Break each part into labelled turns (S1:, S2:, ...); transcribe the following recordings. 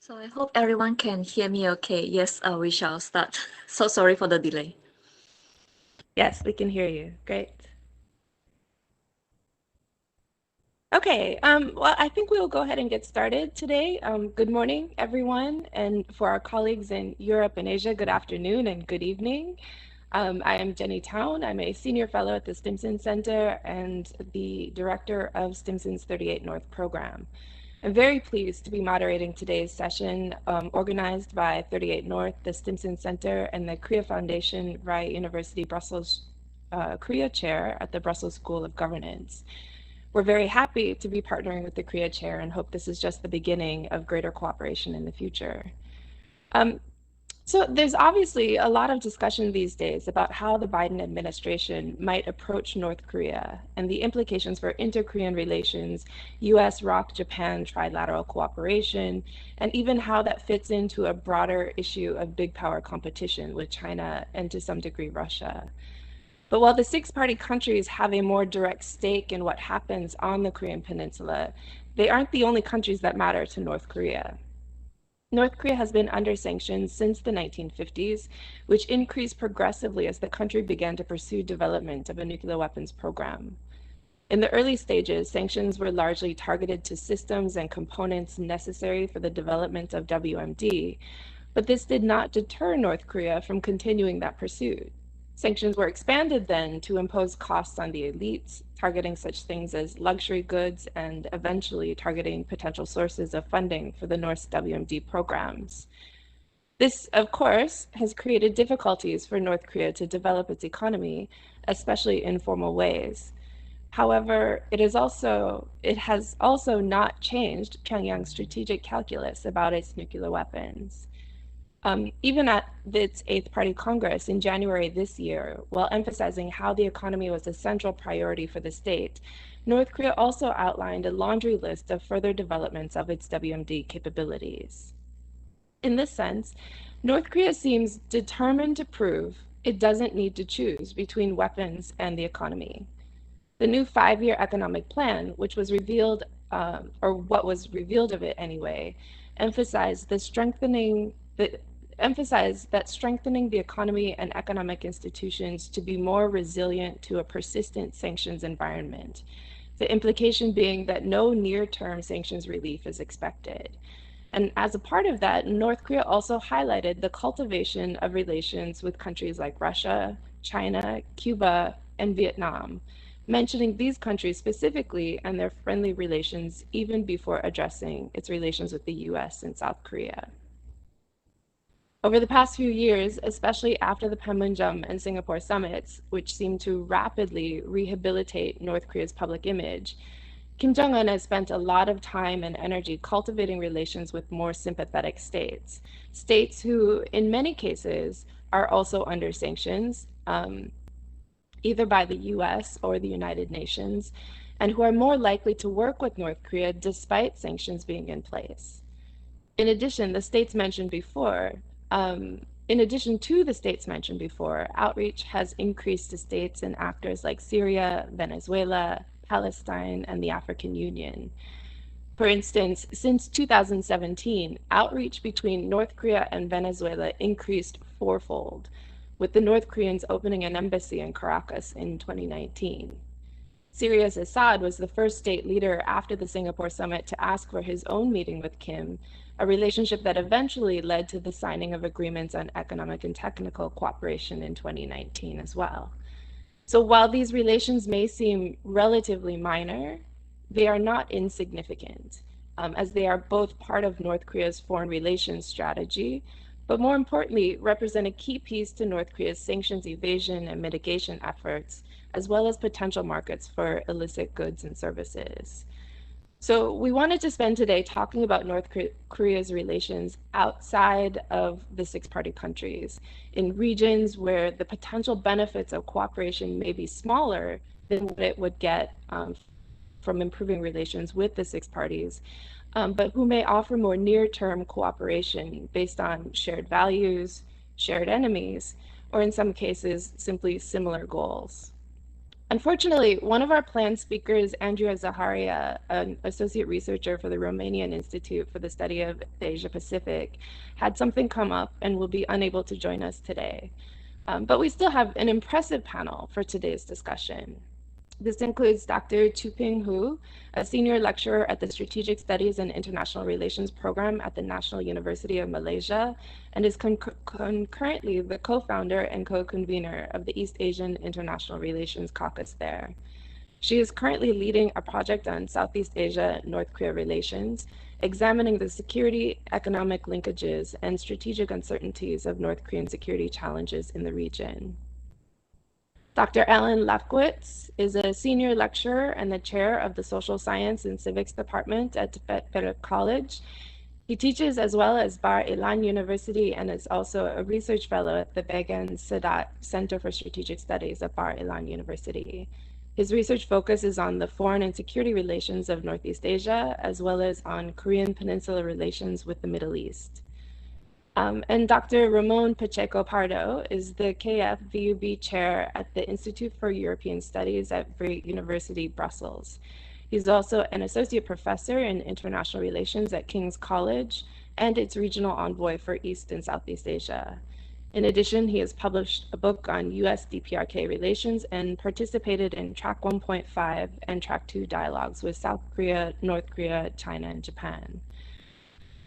S1: So I hope everyone can hear me okay. Yes, we shall start. So sorry for the delay.
S2: Yes, we can hear you. Great. Okay, well, I think we will go ahead and get started today. Good morning, everyone, and for our colleagues in Europe and Asia, good afternoon and good evening. I am Jenny Town. I'm a senior fellow at the Stimson Center and the director of Stimson's 38 North program. I'm very pleased to be moderating today's session organized by 38 North, the Stimson Center, and the Korea Foundation via University Brussels Korea Chair at the Brussels School of Governance. We're very happy to be partnering with the Korea Chair and hope this is just the beginning of greater cooperation in the future. Um, so there's obviously a lot of discussion these days about how the Biden administration might approach North Korea and the implications for inter-Korean relations, US, ROC, Japan trilateral cooperation, and even how that fits into a broader issue of big power competition with China and to some degree Russia. But while the six-party countries have a more direct stake in what happens on the Korean Peninsula, they aren't the only countries that matter to North Korea. North Korea has been under sanctions since the 1950s, which increased progressively as the country began to pursue development of a nuclear weapons program. In the early stages, sanctions were largely targeted to systems and components necessary for the development of WMD, but this did not deter North Korea from continuing that pursuit. Sanctions were expanded then to impose costs on the elites, targeting such things as luxury goods and eventually targeting potential sources of funding for the North's WMD programs. This, of course, has created difficulties for North Korea to develop its economy, especially in formal ways. However, it has also not changed Pyongyang's strategic calculus about its nuclear weapons. Even at its Eighth Party Congress in January this year, while emphasizing how the economy was a central priority for the state, North Korea also outlined a laundry list of further developments of its WMD capabilities. In this sense, North Korea seems determined to prove it doesn't need to choose between weapons and the economy. The new 5-year economic plan, which was revealed, or what was revealed of it anyway, emphasized the strengthening the emphasized that strengthening the economy and economic institutions to be more resilient to a persistent sanctions environment. The implication being that no near-term sanctions relief is expected. And as a part of that, North Korea also highlighted the cultivation of relations with countries like Russia, China, Cuba, and Vietnam, mentioning these countries specifically and their friendly relations even before addressing its relations with the US and South Korea. Over the past few years, especially after the Panmunjom and Singapore summits, which seemed to rapidly rehabilitate North Korea's public image, Kim Jong-un has spent a lot of time and energy cultivating relations with more sympathetic states, states who, in many cases, are also under sanctions, either by the US or the United Nations, and who are more likely to work with North Korea despite sanctions being in place. In addition, the states mentioned before, in addition to the states mentioned before, outreach has increased to states and actors like Syria, Venezuela, Palestine, and the African Union. For instance, since 2017, outreach between North Korea and Venezuela increased fourfold, with the North Koreans opening an embassy in Caracas in 2019. Syria's Assad was the first state leader after the Singapore summit to ask for his own meeting with Kim, a relationship that eventually led to the signing of agreements on economic and technical cooperation in 2019 as well. So while these relations may seem relatively minor, they are not insignificant, as they are both part of North Korea's foreign relations strategy, but more importantly, represent a key piece to North Korea's sanctions evasion and mitigation efforts, as well as potential markets for illicit goods and services. So we wanted to spend today talking about North Korea's relations outside of the six-party countries, in regions where the potential benefits of cooperation may be smaller than what it would get from improving relations with the six parties, but who may offer more near-term cooperation based on shared values, shared enemies, or in some cases, simply similar goals. Unfortunately, one of our planned speakers, Andrea Zaharia, an associate researcher for the Romanian Institute for the Study of the Asia Pacific, had something come up and will be unable to join us today. But we still have an impressive panel for today's discussion. This includes Dr. Chuping Hu, a senior lecturer at the Strategic Studies and International Relations program at the National University of Malaysia, and is concurrently the co-founder and co-convener of the East Asian International Relations Caucus there. She is currently leading a project on Southeast Asia-North Korea relations, examining the security, economic linkages, and strategic uncertainties of North Korean security challenges in the region. Dr. Alan Lafkowitz is a senior lecturer and the chair of the Social Science and Civics Department at Tibet College. He teaches as well as Bar Ilan University and is also a research fellow at the Began Sadat Center for Strategic Studies at Bar Ilan University. His research focuses on the foreign and security relations of Northeast Asia, as well as on Korean Peninsula relations with the Middle East. And Dr. Ramon Pacheco Pardo is the KF-VUB Chair at the Institute for European Studies at Vrije University, Brussels. He's also an associate professor in international relations at King's College and its regional envoy for East and Southeast Asia. In addition, he has published a book on US DPRK relations and participated in Track 1.5 and Track 2 dialogues with South Korea, North Korea, China, and Japan.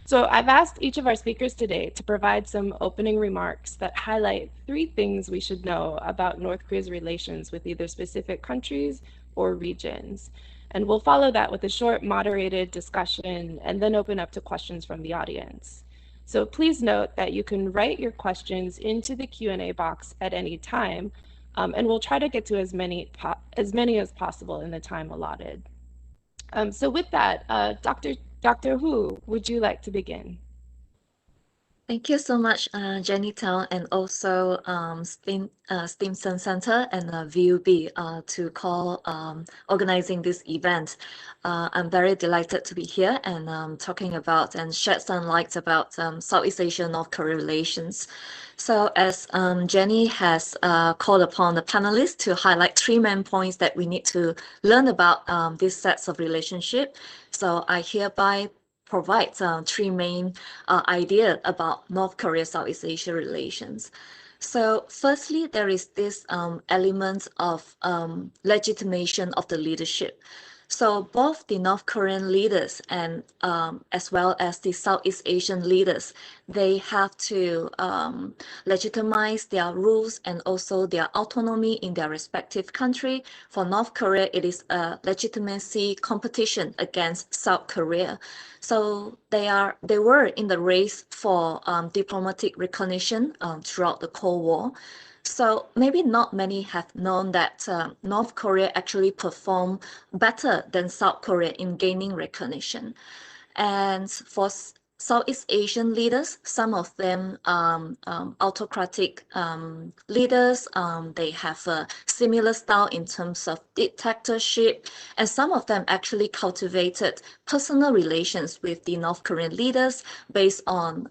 S2: So I've asked each of our speakers today to provide some opening remarks that highlight 3 things we should know about North Korea's relations with either specific countries or regions. And we'll follow that with a short moderated discussion and then open up to questions from the audience. So please note that you can write your questions into the Q&A box at any time, and we'll try to get to as many as possible in the time allotted. So with that, Dr. Hu, would you like to begin?
S1: Thank you so much, Jenny Tao, and also Stimson Center and VUB to call organizing this event. I'm very delighted to be here and talking about and shed some light about Southeast Asia North Korea relations. So as Jenny has called upon the panelists to highlight 3 main points that we need to learn about these sets of relationship. So I hereby provide 3 main ideas about North Korea-Southeast Asia relations. So firstly, there is this element of legitimation of the leadership. So both the North Korean leaders and as well as the Southeast Asian leaders, they have to legitimize their rules and also their autonomy in their respective country. For North Korea, it is a legitimacy competition against South Korea. So they were in the race for diplomatic recognition throughout the Cold War. So maybe not many have known that North Korea actually performed better than South Korea in gaining recognition. And for Southeast Asian leaders, some of them autocratic leaders, they have a similar style in terms of dictatorship, and some of them actually cultivated personal relations with the North Korean leaders based on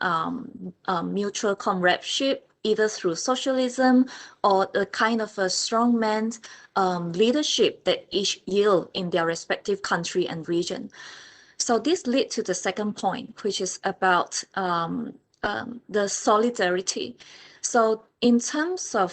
S1: mutual comradeship, either through socialism or the kind of a strongman leadership that each yield in their respective country and region. So this leads to the second point, which is about the solidarity. So in terms of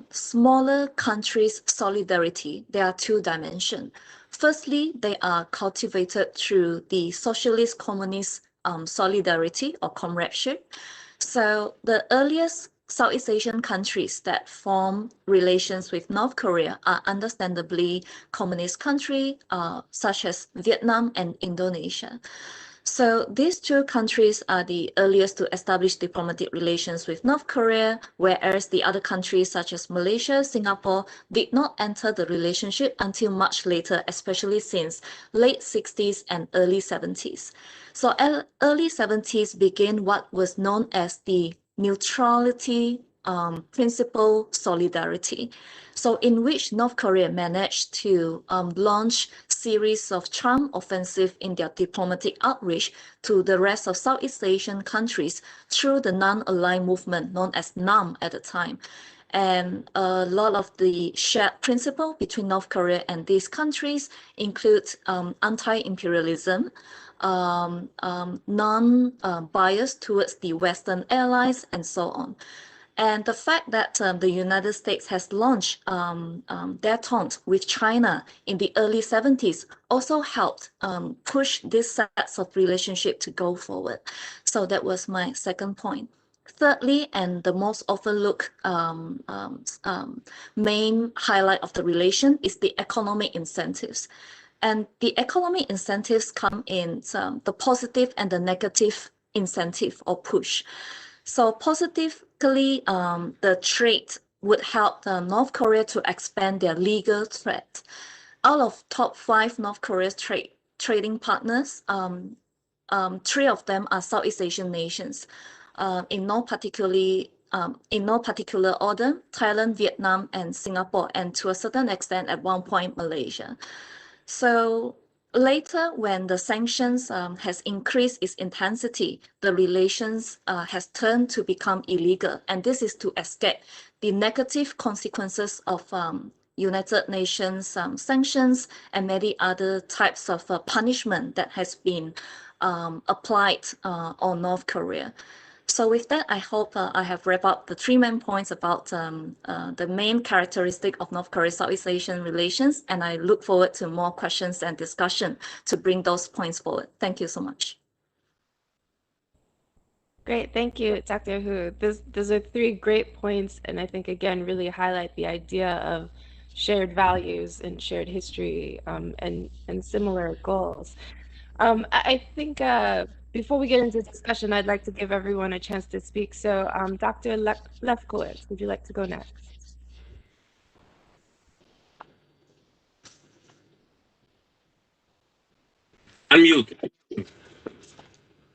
S1: smaller countries' solidarity, there are 2 dimensions. Firstly, they are cultivated through the socialist communist solidarity or comradeship. So the earliest Southeast Asian countries that form relations with North Korea are understandably communist countries such as Vietnam and Indonesia. So these 2 countries are the earliest to establish diplomatic relations with North Korea, whereas the other countries such as Malaysia, Singapore did not enter the relationship until much later, especially since late 60s and early 70s. So early 70s began what was known as the neutrality principle solidarity. So in which North Korea managed to launch series of charm offensive in their diplomatic outreach to the rest of Southeast Asian countries through the non-aligned movement known as NAM at the time. And a lot of the shared principle between North Korea and these countries include anti-imperialism, non-bias towards the Western allies, and so on. And the fact that the United States has launched détente with China in the early 70s also helped push this sets of relationship to go forward. So that was my second point. Thirdly, and the most overlooked main highlight of the relation is the economic incentives. And the economic incentives come in the positive and the negative incentive or push. So positively, the trade would help North Korea to expand their legal threat. Out of top 5 North Korea's trading partners, 3 of them are Southeast Asian nations. In no particular order, Thailand, Vietnam, and Singapore, and to a certain extent, at one point, Malaysia. So later, when the sanctions has increased its intensity, the relations has turned to become illegal, and this is to escape the negative consequences of United Nations sanctions and many other types of punishment that has been applied on North Korea. So with that, I hope I have wrapped up the 3 main points about the main characteristic of North Korea-Southeast Asian relations, and I look forward to more questions and discussion to bring those points forward. Thank you so much.
S2: Great, thank you, Dr. Hu. Those are 3 great points, and I think, again, really highlight the idea of shared values and shared history and similar goals. I think before we get into discussion, I'd like to give everyone a chance to speak. So Dr. Lefkowitz, would you like to go next?
S3: Unmute.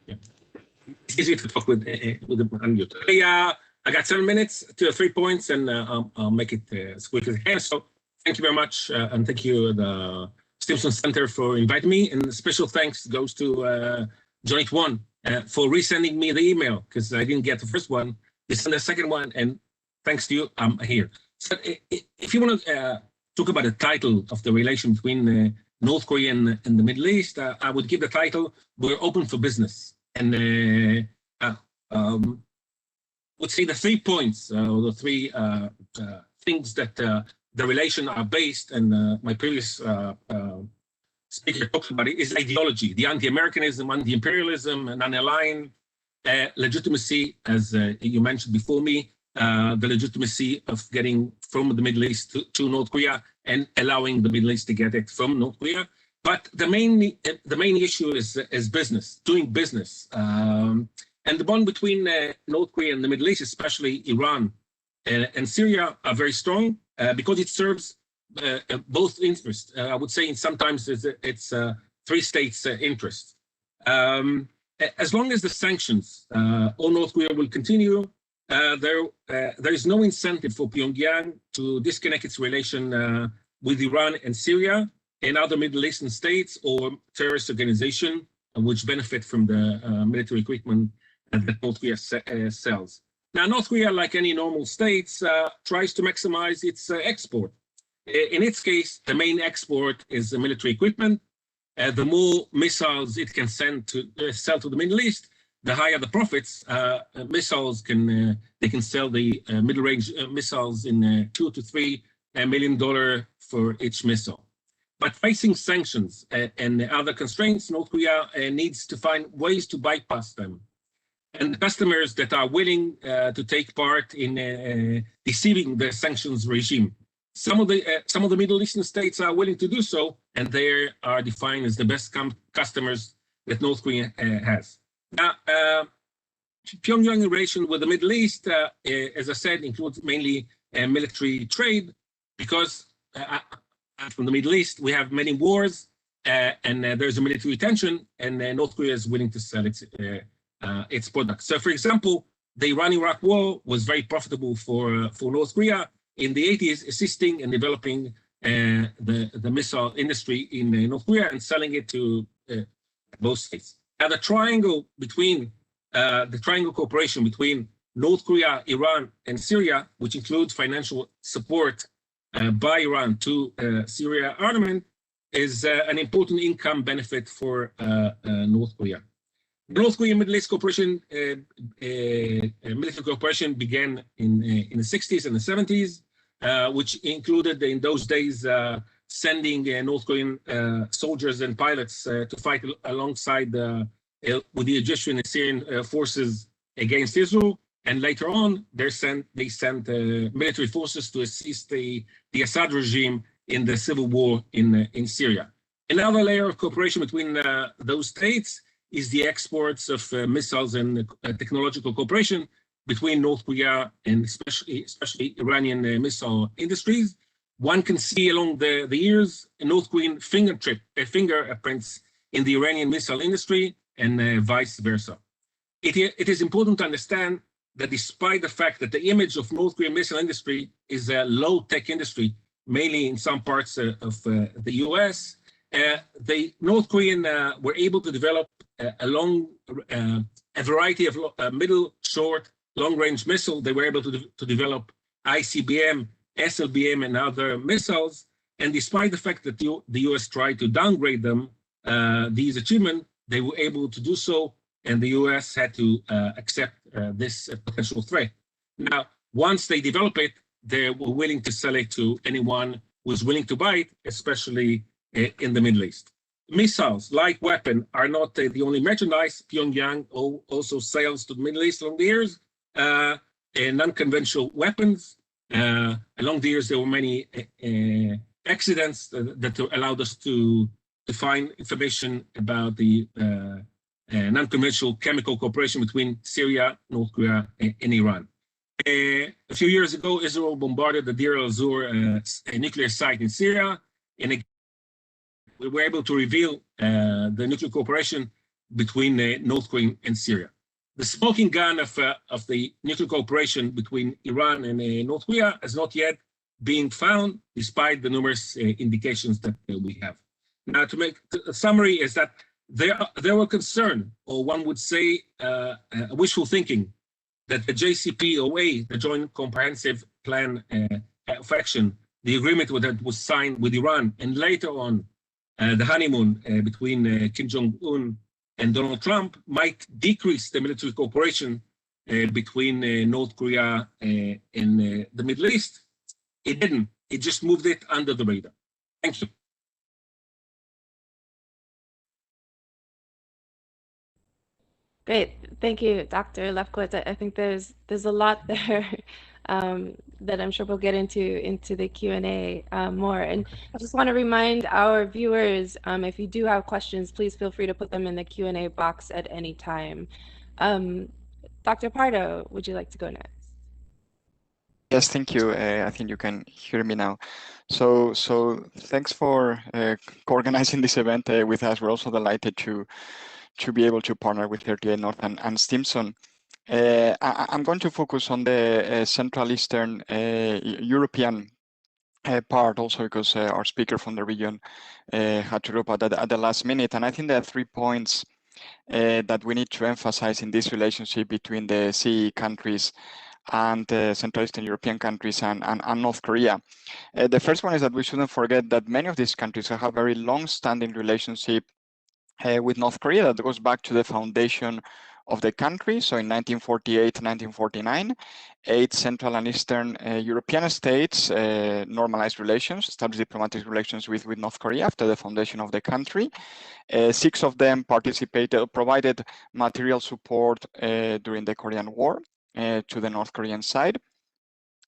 S3: It's easy to talk with the unmute. Okay, I got 7 minutes to 3 points, and I'll make it as quick as I can. So thank you very much, and thank you the Stimson Center for inviting me, and special thanks goes to Joint One for resending me the email, because I didn't get the first one. They sent the second one, and thanks to you, I'm here. So if you want to talk about the title of the relation between North Korea and the Middle East, I would give the title, "We're Open for Business." And would say the 3 points, or the 3 things that the relation are based, and my previous speaker talked about it, is ideology, the anti-Americanism, anti-imperialism, non-aligned legitimacy, as you mentioned before me, the legitimacy of getting from the Middle East to North Korea and allowing the Middle East to get it from North Korea. But the main issue is business, doing business. And the bond between North Korea and the Middle East, especially Iran and Syria, are very strong because it serves both interests. I would say sometimes it's 3 states' interests. As long as the sanctions on North Korea will continue, there is no incentive for Pyongyang to disconnect its relation with Iran and Syria and other Middle Eastern states or terrorist organizations which benefit from the military equipment that North Korea sells. Now, North Korea, like any normal states, tries to maximize its export. In its case, the main export is military equipment. The more missiles it can sell to the Middle East, the higher the profits. Missiles they can sell the middle-range missiles in $2 to $3 million for each missile. But facing sanctions and other constraints, North Korea needs to find ways to bypass them. And customers that are willing to take part in deceiving the sanctions regime. Some of the Middle Eastern states are willing to do so, and they are defined as the best customers that North Korea has. Now, Pyongyang relation with the Middle East, as I said, includes mainly military trade, because from the Middle East we have many wars, and there's a military tension, and North Korea is willing to sell its products. So, for example, the Iran-Iraq war was very profitable for North Korea in the 80s, assisting and developing the missile industry in North Korea and selling it to both states. Now, the triangle cooperation between North Korea, Iran, and Syria, which include financial support by Iran to Syria armament, is an important income benefit for North Korea. North Korean Middle East cooperation, military cooperation began in the 60s and the 70s, which included in those days sending North Korean soldiers and pilots to fight alongside with the Egyptian and Syrian forces against Israel. And later on, they sent military forces to assist the Assad regime in the civil war in Syria. Another layer of cooperation between those states is the exports of missiles and technological cooperation between North Korea and especially Iranian missile industries. One can see along the years North Korean fingerprints in the Iranian missile industry and vice versa. It is important to understand that despite the fact that the image of North Korean missile industry is a low-tech industry, mainly in some parts of the US, the North Korean were able to develop a variety of middle, short, long-range missiles. They were able to develop ICBM, SLBM, and other missiles. And despite the fact that the US tried to downgrade them, these achievements, they were able to do so, and the US had to accept this potential threat. Now, once they develop it, they were willing to sell it to anyone who was willing to buy it, especially in the Middle East. Missiles, like weapons, are not the only merchandise. Pyongyang also sells to the Middle East along the years, non-conventional weapons. Along the years, there were many accidents that allowed us to find information about the non-conventional chemical cooperation between Syria, North Korea, and Iran. A few years ago, Israel bombarded the Deir al-Zur nuclear site in Syria, and we were able to reveal the nuclear cooperation between North Korea and Syria. The smoking gun of the nuclear cooperation between Iran and North Korea has not yet been found, despite the numerous indications that we have. Now, to make a summary, is that there were concern, or one would say wishful thinking, that the JCPOA, the Joint Comprehensive Plan of Action, the agreement that was signed with Iran, and later on the honeymoon between Kim Jong-un and Donald Trump, might decrease the military cooperation between North Korea and the Middle East. It didn't. It just moved it under the radar. Thank you.
S2: Great, thank you, Dr. Lefkowitz. I think there's a lot there that I'm sure we'll get into the Q&A more. And I just want to remind our viewers, if you do have questions, please feel free to put them in the Q&A box at any time. Dr. Pardo, would you like to go next?
S4: Yes, thank you. I think you can hear me now. So thanks for organizing this event with us. We're also delighted to be able to partner with 38 North and Stimson. I'm going to focus on the Central Eastern European part also, because our speaker from the region had to drop out at the last minute. And I think there are 3 points that we need to emphasize in this relationship between the CE countries and Central Eastern European countries and North Korea. The first one is that we shouldn't forget that many of these countries have a very long-standing relationship with North Korea that goes back to the foundation of the country. So in 1948, 1949, 8 Central and Eastern European states normalized relations, established diplomatic relations with North Korea after the foundation of the country. 6 of them provided material support during the Korean War to the North Korean side.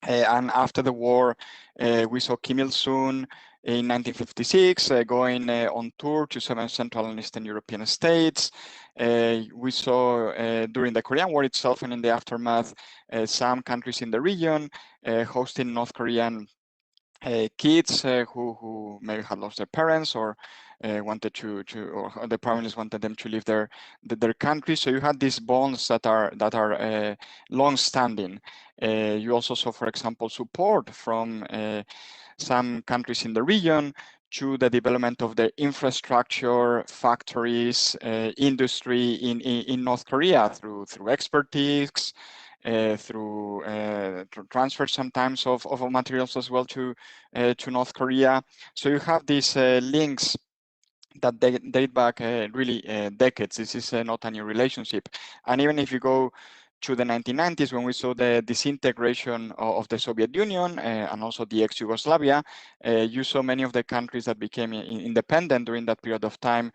S4: And after the war, we saw Kim Il-sung in 1956 going on tour to 7 Central and Eastern European states. We saw during the Korean War itself and in the aftermath, some countries in the region hosting North Korean kids who maybe had lost their parents or wanted or the prime minister wanted them to leave their country. So you had these bonds that are long-standing. You also saw, for example, support from some countries in the region to the development of the infrastructure, factories, industry in North Korea through expertise, through transfer sometimes of materials as well to North Korea. So you have these links that date back really decades. This is not a new relationship. And even if you go to the 1990s, when we saw the disintegration of the Soviet Union and also the ex-Yugoslavia, you saw many of the countries that became independent during that period of time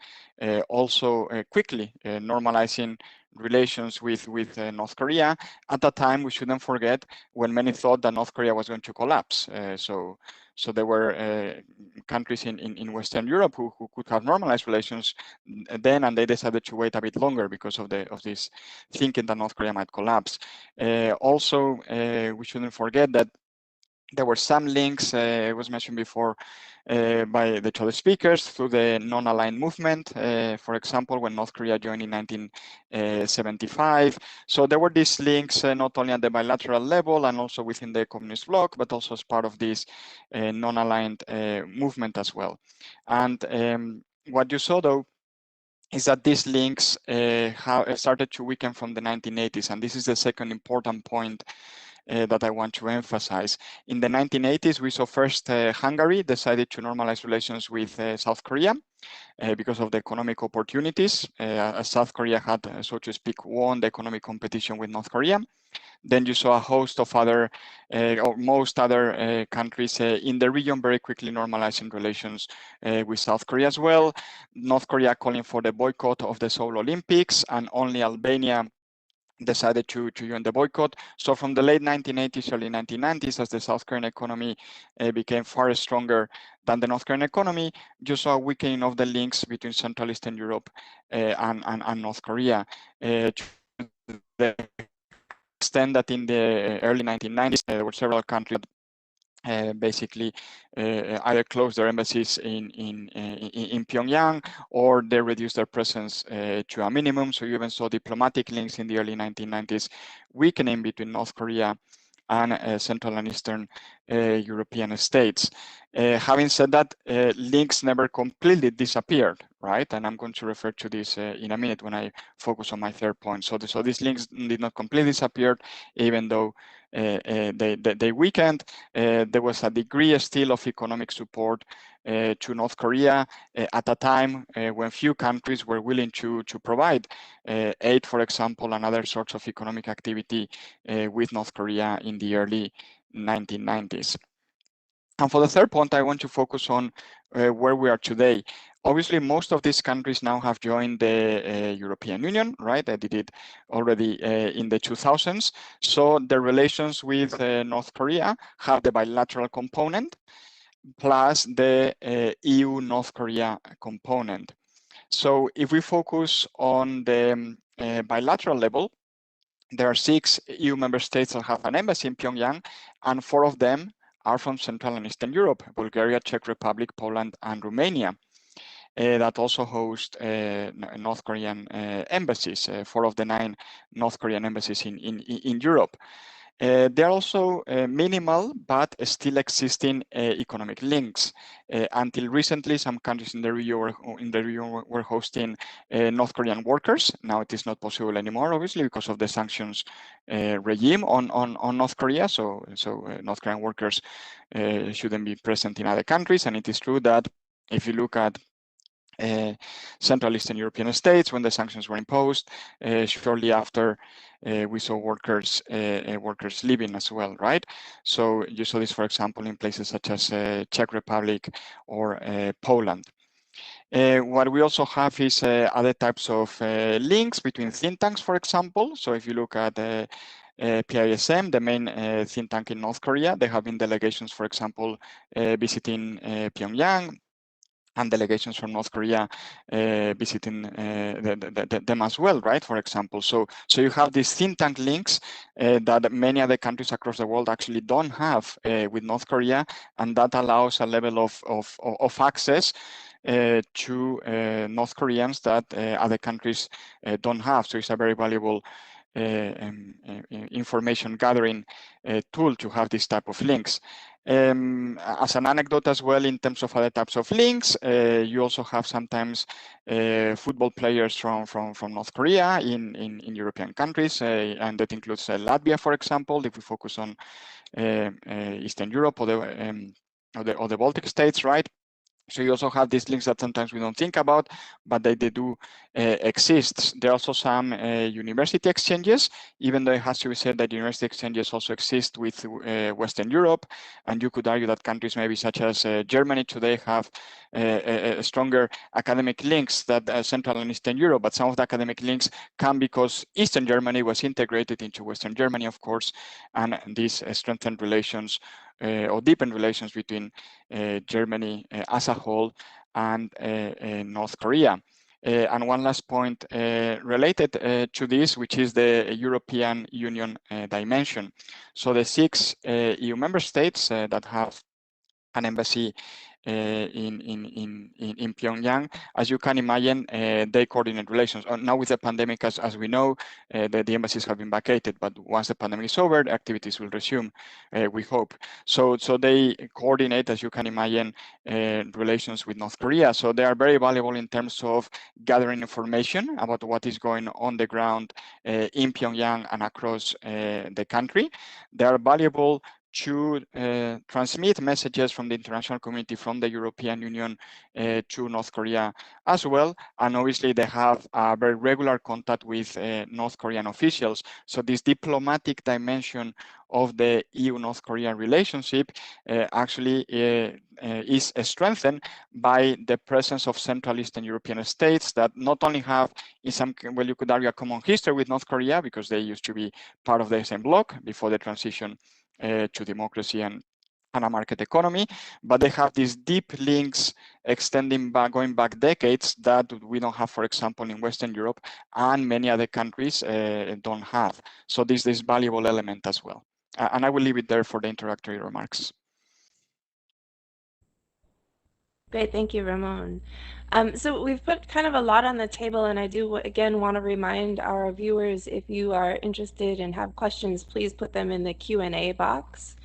S4: also quickly normalizing relations with North Korea. At that time, we shouldn't forget when many thought that North Korea was going to collapse. So there were countries in Western Europe who could have normalized relations then, and they decided to wait a bit longer because of this thinking that North Korea might collapse. Also, we shouldn't forget that there were some links, it was mentioned before by the two other speakers, through the non-aligned movement, for example, when North Korea joined in 1975. So there were these links not only at the bilateral level and also within the communist bloc, but also as part of this non-aligned movement as well. And what you saw, though, is that these links have started to weaken from the 1980s. And this is the second important point that I want to emphasize. In the 1980s, we saw first Hungary decided to normalize relations with South Korea because of the economic opportunities. South Korea had, so to speak, won the economic competition with North Korea. Then you saw a host of other, or most other countries in the region very quickly normalizing relations with South Korea as well. North Korea calling for the boycott of the Seoul Olympics, and only Albania decided to join the boycott. So from the late 1980s, early 1990s, as the South Korean economy became far stronger than the North Korean economy, you saw a weakening of the links between Central Eastern Europe and North Korea. To the extent that in the early 1990s, there were several countries basically either closed their embassies in Pyongyang, or they reduced their presence to a minimum. So you even saw diplomatic links in the early 1990s weakening between North Korea and Central and Eastern European states. Having said that, links never completely disappeared, right? And I'm going to refer to this in a minute when I focus on my third point. So these links did not completely disappear, even though they weakened. There was a degree still of economic support to North Korea at a time when few countries were willing to provide aid, for example, and other sorts of economic activity with North Korea in the early 1990s. And for the third point, I want to focus on where we are today. Obviously, most of these countries now have joined the European Union, right? They did it already in the 2000s. So the relations with North Korea have the bilateral component plus the EU-North Korea component. So if we focus on the bilateral level, there are 6 EU member states that have an embassy in Pyongyang, and 4 of them are from Central and Eastern Europe: Bulgaria, Czech Republic, Poland, and Romania. That also host North Korean embassies, 4 of the 9 North Korean embassies in Europe. There are also minimal but still existing economic links. Until recently, some countries in the region were hosting North Korean workers. Now it is not possible anymore, obviously, because of the sanctions regime on North Korea. So North Korean workers shouldn't be present in other countries. And it is true that if you look at Central Eastern European states, when the sanctions were imposed, shortly after we saw workers leaving as well, right? So you saw this, for example, in places such as Czech Republic or Poland. What we also have is other types of links between think tanks, for example. So if you look at PISM, the main think tank in North Korea, there have been delegations, for example, visiting Pyongyang, and delegations from North Korea visiting them as well, right? For example, so you have these think tank links that many other countries across the world actually don't have with North Korea, and that allows a level of access to North Koreans that other countries don't have. So it's a very valuable information gathering tool to have this type of links. As an anecdote as well, in terms of other types of links, you also have sometimes football players from North Korea in European countries, and that includes Latvia, for example, if we focus on Eastern Europe or the Baltic states, right? So you also have these links that sometimes we don't think about, but they do exist. There are also some university exchanges, even though it has to be said that university exchanges also exist with Western Europe. And you could argue that countries maybe such as Germany today have stronger academic links than Central and Eastern Europe, but some of the academic links come because Eastern Germany was integrated into Western Germany, of course, and these strengthened relations or deepened relations between Germany as a whole and North Korea. And one last point related to this, which is the European Union dimension. So the 6 EU member states that have an embassy in Pyongyang, as you can imagine, they coordinate relations. Now with the pandemic, as we know, the embassies have been vacated, but once the pandemic is over, activities will resume, we hope. So they coordinate, as you can imagine, relations with North Korea. So they are very valuable in terms of gathering information about what is going on the ground in Pyongyang and across the country. They are valuable to transmit messages from the international community, from the European Union to North Korea as well. And obviously they have a very regular contact with North Korean officials. So this diplomatic dimension of the EU-North Korea relationship actually is strengthened by the presence of Central Eastern European states that not only have, in some, well, you could argue a common history with North Korea because they used to be part of the same bloc before the transition to democracy and a market economy, but they have these deep links extending back, going back decades that we don't have, for example, in Western Europe, and many other countries don't have. So this is valuable element as well. And I will leave it there for the introductory remarks.
S2: Great, thank you, Ramon. So we've put kind of a lot on the table, and I do again want to remind our viewers, if you are interested and have questions, please put them in the Q&A box.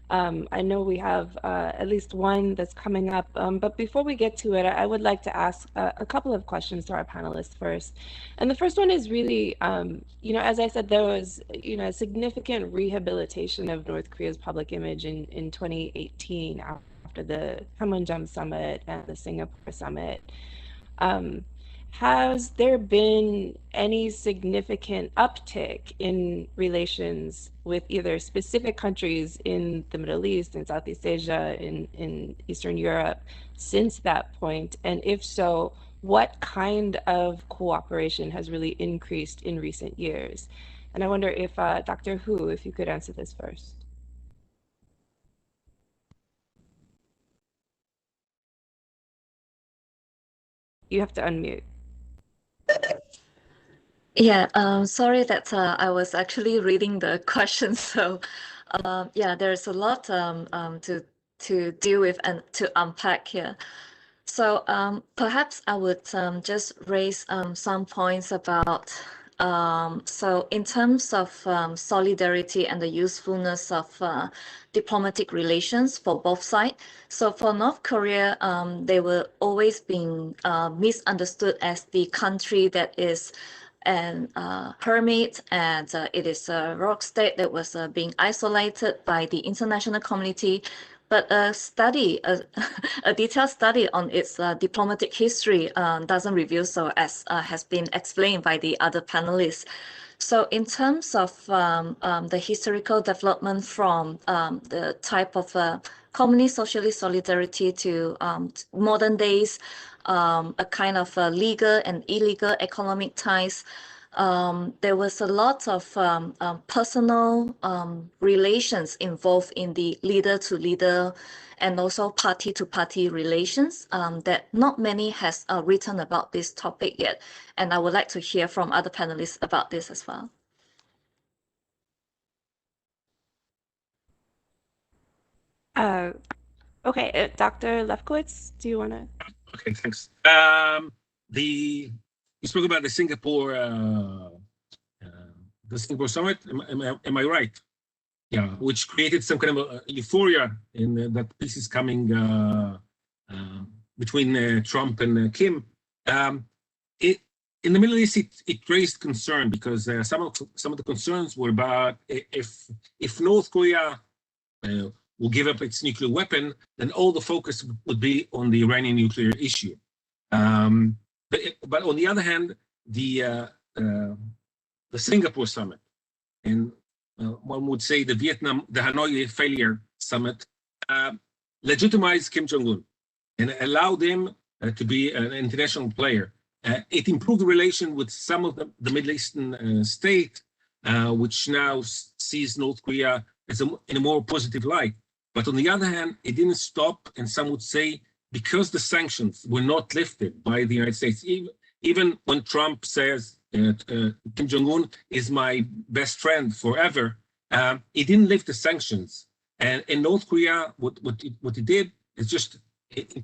S2: I know we have at least one that's coming up, but before we get to it, I would like to ask a couple of questions to our panelists first. And the first one is really, you know, as I said, there was, you know, a significant rehabilitation of North Korea's public image in 2018 after the Panmunjom Summit and the Singapore Summit. Has there been any significant uptick in relations with either specific countries in the Middle East, in Southeast Asia, in Eastern Europe since that point? And if so, what kind of cooperation has really increased in recent years? And I wonder if Dr. Hu, if you could answer this first. You have to unmute.
S1: Yeah, sorry that I was actually reading the questions. So, yeah, there's a lot to deal with and to unpack here. So, perhaps I would just raise some points about. So, in terms of solidarity and the usefulness of diplomatic relations for both sides. So, for North Korea, they were always being misunderstood as the country that is and hermit, and it is a rock state that was being isolated by the international community. But a study, a detailed study on its diplomatic history doesn't reveal so, as has been explained by the other panelists. So in terms of the historical development from the type of communist socialist solidarity to modern days, a kind of legal and illegal economic ties, there was a lot of personal relations involved in the leader to leader and also party to party relations that not many has written about this topic yet. And I would like to hear from other panelists about this as well.
S2: Okay, Dr. Lefkowitz, do you want to?
S3: Okay, thanks. You spoke about the Singapore summit. Am I right? yeah, which created some kind of a euphoria in that peace is coming between Trump and Kim. It in the Middle East, it raised concern because some of the concerns were about if North Korea will give up its nuclear weapon, then all the focus would be on the Iranian nuclear issue. But on the other hand, the Singapore summit, and one would say the Hanoi failure summit, legitimized Kim Jong-un and allowed him to be an international player. It improved the relation with some of the Middle Eastern states, which now sees North Korea as in a more positive light. But on the other hand, it didn't stop, and some would say, because the sanctions were not lifted by the United States, even when Trump says Kim Jong-un is my best friend forever, it didn't lift the sanctions. And in North Korea, what it did is just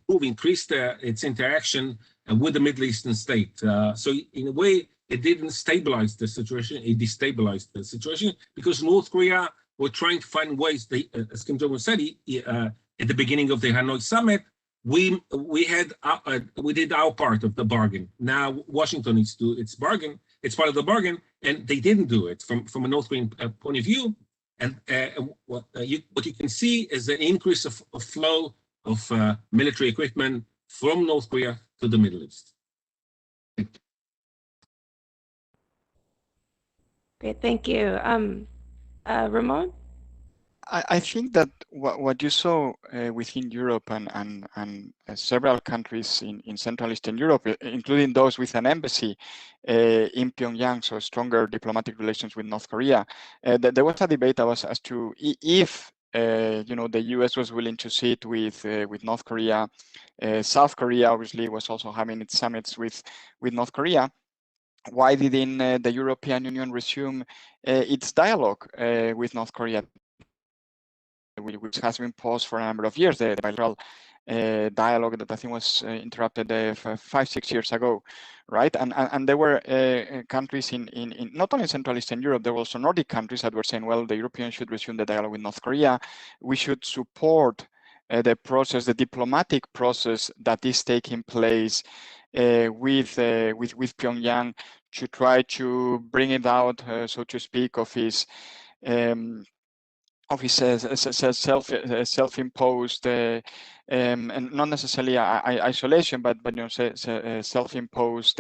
S3: increased its interaction with the Middle Eastern state. So in a way, it didn't stabilize the situation, it destabilized the situation, because North Korea were trying to find ways, as Kim Jong-un said at the beginning of the Hanoi summit, we did our part of the bargain. Now Washington needs to do its bargain, it's part of the bargain, and they didn't do it from a North Korean point of view. And what you can see is an increase of flow of military equipment from North Korea to the Middle East.
S2: Great, thank you. Ramon?
S4: I think that what you saw within Europe and several countries in Central Eastern Europe, including those with an embassy in Pyongyang, so stronger diplomatic relations with North Korea, there was a debate as to if the U.S. was willing to sit with North Korea. South Korea obviously was also having its summits with North Korea. Why didn't the European Union resume its dialogue with North Korea, which has been paused for a number of years, the bilateral dialogue that I think was interrupted 5-6 years ago, right? And there were countries in not only Central Eastern Europe, there were also Nordic countries that were saying, well, the Europeans should resume the dialogue with North Korea. We should support the process, the diplomatic process that is taking place with Pyongyang to try to bring it out, so to speak, of his self-imposed and not necessarily isolation, but self-imposed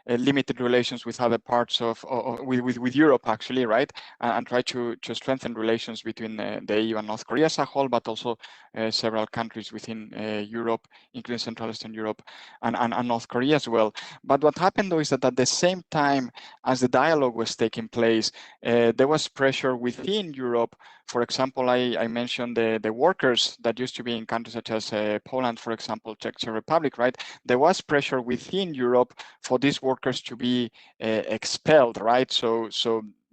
S4: limited relations with other parts with Europe, actually, right? And try to strengthen relations between the EU and North Korea as a whole, but also several countries within Europe, including Central Eastern Europe and North Korea as well. But what happened though is that at the same time as the dialogue was taking place, there was pressure within Europe. For example, I mentioned the workers that used to be in countries such as Poland, for example, Czech Republic, right? There was pressure within Europe for these workers to be expelled, right? So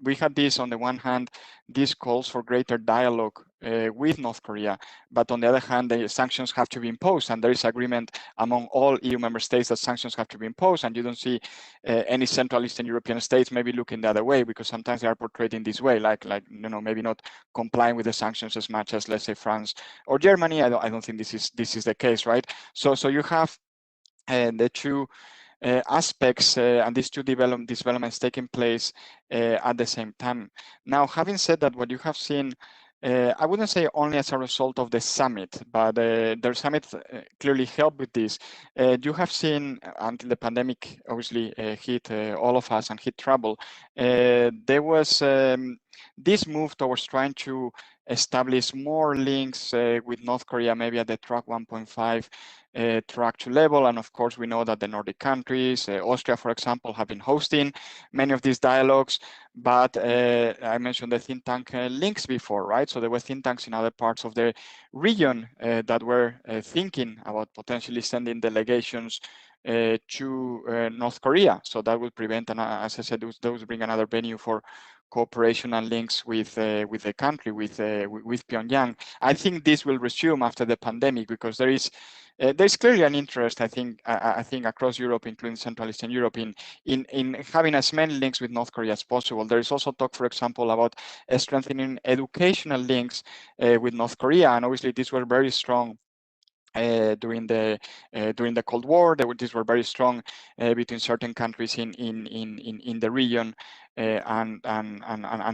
S4: we had this, on the one hand, these calls for greater dialogue with North Korea, but on the other hand, the sanctions have to be imposed, and there is agreement among all EU member states that sanctions have to be imposed, and you don't see any Central Eastern European states maybe looking the other way, because sometimes they are portrayed in this way, like maybe not complying with the sanctions as much as, let's say, France or Germany. I don't think this is the case, right? So you have the two aspects and these two developments taking place at the same time. Now, having said that, what you have seen, I wouldn't say only as a result of the summit, but the summit clearly helped with this. You have seen, until the pandemic obviously hit all of us and hit trouble, there was this move towards trying to establish more links with North Korea, maybe at the track 1.5 track 2 level. And of course, we know that the Nordic countries, Austria, for example, have been hosting many of these dialogues. But I mentioned the think tank links before, right? So there were think tanks in other parts of the region that were thinking about potentially sending delegations to North Korea. So that would prevent, and as I said, those bring another venue for cooperation and links with the country, with Pyongyang. I think this will resume after the pandemic, because there's clearly an interest, I think across Europe, including Central Eastern Europe, in having as many links with North Korea as possible. There is also talk, for example, about strengthening educational links with North Korea, and obviously these were very strong during the Cold War. These were very strong between certain countries in the region and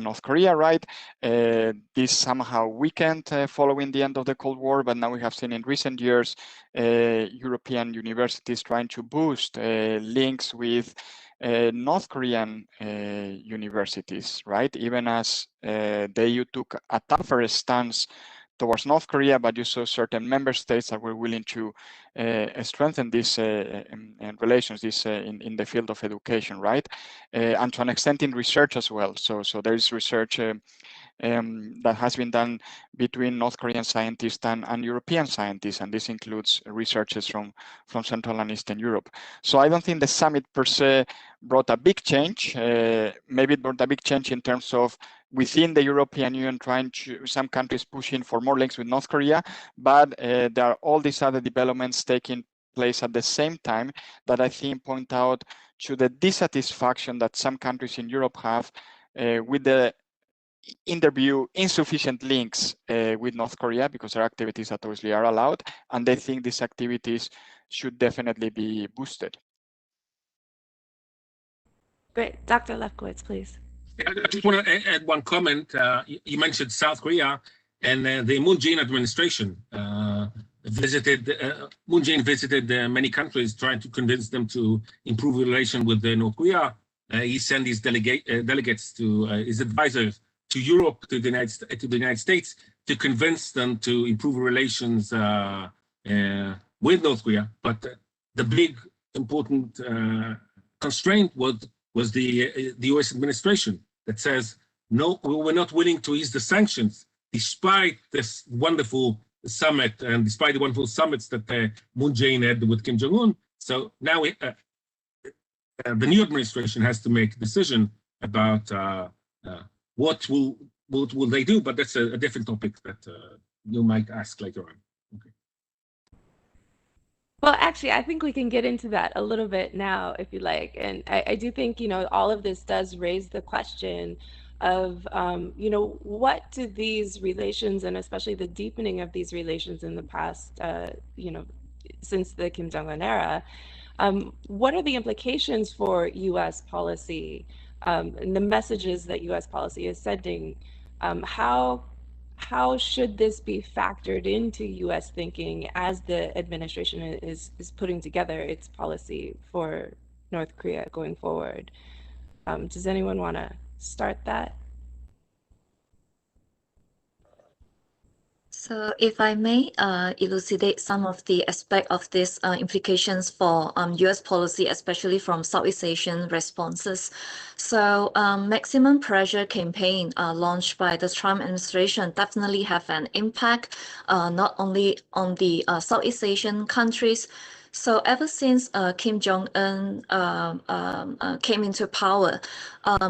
S4: North Korea, right? This somehow weakened following the end of the Cold War, but now we have seen in recent years European universities trying to boost links with North Korean universities, right? Even as the EU took a tougher stance towards North Korea, but you saw certain member states that were willing to strengthen these relations, in the field of education, right? And to an extent in research as well. So there is research that has been done between North Korean scientists and European scientists, and this includes researchers from Central and Eastern Europe. So I don't think the summit per se brought a big change. Maybe it brought a big change in terms of within the European Union some countries pushing for more links with North Korea, but there are all these other developments taking place at the same time that I think point out to the dissatisfaction that some countries in Europe have with the, in their view, insufficient links with North Korea, because there are activities that obviously are allowed, and they think these activities should definitely be boosted.
S2: Great. Dr. Lefkowitz, please.
S3: I just want to add one comment. You mentioned South Korea, and the Moon Jae-in administration Moon Jae-in visited many countries, trying to convince them to improve relation with North Korea. He sent his delegates to his advisors to Europe, to the United States, to convince them to improve relations with North Korea. But the big important constraint was the U.S. administration that says, no, we're not willing to ease the sanctions, despite this wonderful summit and despite the wonderful summits that Moon Jae-in had with Kim Jong-un. So now the new administration has to make a decision about what will they do, but that's a different topic that you might ask later on. Okay.
S2: Well, actually, I think we can get into that a little bit now, if you like. And I do think, all of this does raise the question of, what do these relations, and especially the deepening of these relations in the past, since the Kim Jong-un era, what are the implications for U.S. policy and the messages that U.S. policy is sending? How should this be factored into U.S. thinking as the administration is putting together its policy for North Korea going forward? Does anyone want to start that?
S1: So if I may elucidate some of the aspect of these implications for U.S. policy, especially from Southeast Asian responses. So maximum pressure campaign launched by the Trump administration definitely have an impact, not only on the Southeast Asian countries. So ever since Kim Jong-un came into power,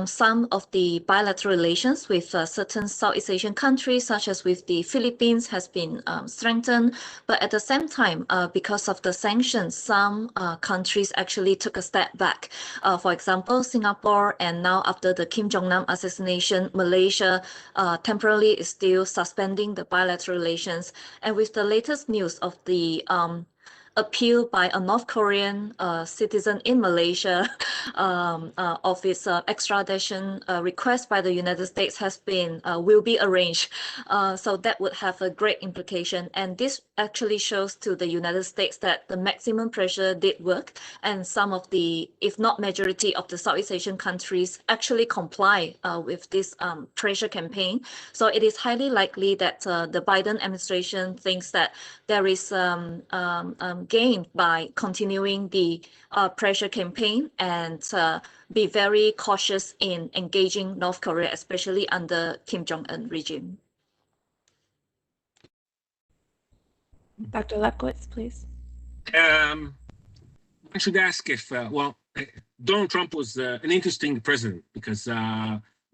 S1: some of the bilateral relations with certain Southeast Asian countries, such as with the Philippines, has been strengthened. But at the same time, because of the sanctions, some countries actually took a step back. For example, Singapore, and now after the Kim Jong-nam assassination, Malaysia temporarily is still suspending the bilateral relations. And with the latest news of the appeal by a North Korean citizen in Malaysia of its extradition request by the United States will be arranged. So that would have a great implication. And this actually shows to the United States that the maximum pressure did work, and some of the, if not majority of the Southeast Asian countries actually comply with this pressure campaign. So it is highly likely that the Biden administration thinks that there is gained by continuing the pressure campaign and be very cautious in engaging North Korea, especially under Kim Jong-un regime.
S2: Dr. Lefkowitz, please.
S3: I should ask if, Donald Trump was an interesting president, because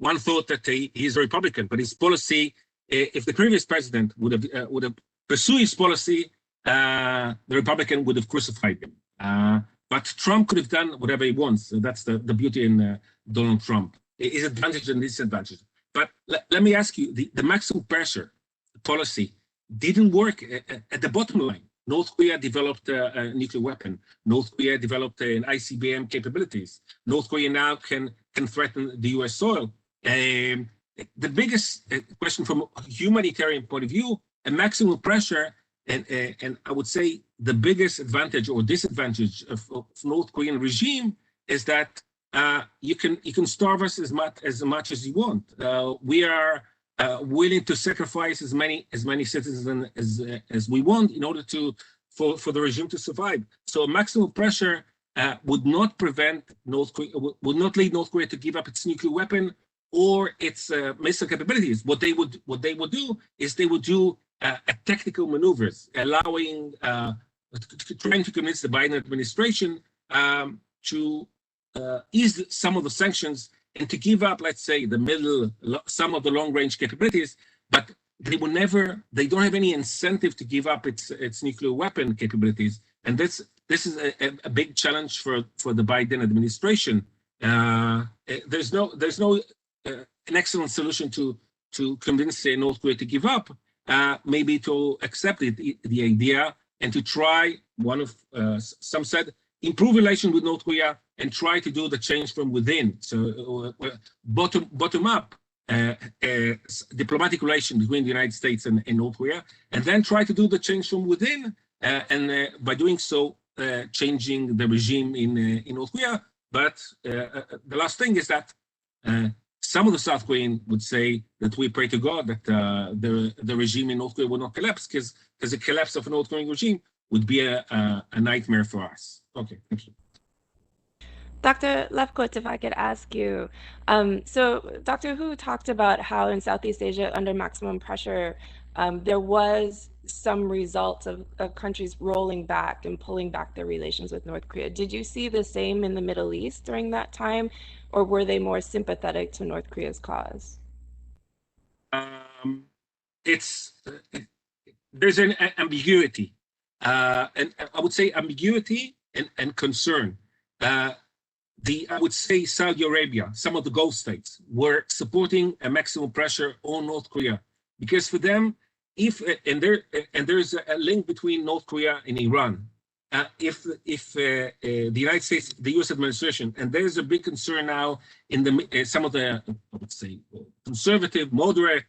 S3: one thought that he's a Republican, but his policy, if the previous president would have pursued his policy, the Republican would have crucified him. But Trump could have done whatever he wants. So that's the beauty in Donald Trump. His advantage and disadvantage. But let me ask you, the maximum pressure policy didn't work at the bottom line. North Korea developed a nuclear weapon. North Korea developed an ICBM capabilities. North Korea now can threaten the US soil. The biggest question from a humanitarian point of view, a maximum pressure, and I would say the biggest advantage or disadvantage of North Korean regime is that you can starve us as much as you want. We are willing to sacrifice as many citizens as we want in order for the regime to survive. So maximum pressure would not prevent North Korea, would not lead North Korea to give up its nuclear weapon or its missile capabilities. What they would do is they would do tactical maneuvers, allowing trying to convince the Biden administration to ease some of the sanctions and to give up, let's say, some of the long-range capabilities, but they don't have any incentive to give up its nuclear weapon capabilities. And this is a big challenge for the Biden administration. There's no an excellent solution to convince North Korea to give up, maybe to accept the idea and to try, some said, improve relations with North Korea and try to do the change from within. So bottom up diplomatic relation between the United States and North Korea, and then try to do the change from within, and by doing so, changing the regime in North Korea. But the last thing is that some of the South Koreans would say that we pray to God that the regime in North Korea will not collapse, because the collapse of a North Korean regime would be a nightmare for us. Okay, thank you.
S2: Dr. Lefkowitz, if I could ask you, so Dr. Hu talked about how in Southeast Asia, under maximum pressure, there was some results of countries rolling back and pulling back their relations with North Korea. Did you see the same in the Middle East during that time, or were they more sympathetic to North Korea's cause?
S3: There's an ambiguity, and I would say ambiguity and concern. I would say Saudi Arabia, some of the Gulf states, were supporting a maximum pressure on North Korea, because for them, there's a link between North Korea and Iran. If the United States, the U.S. administration, and there's a big concern now in some of the, I would say, conservative, moderate,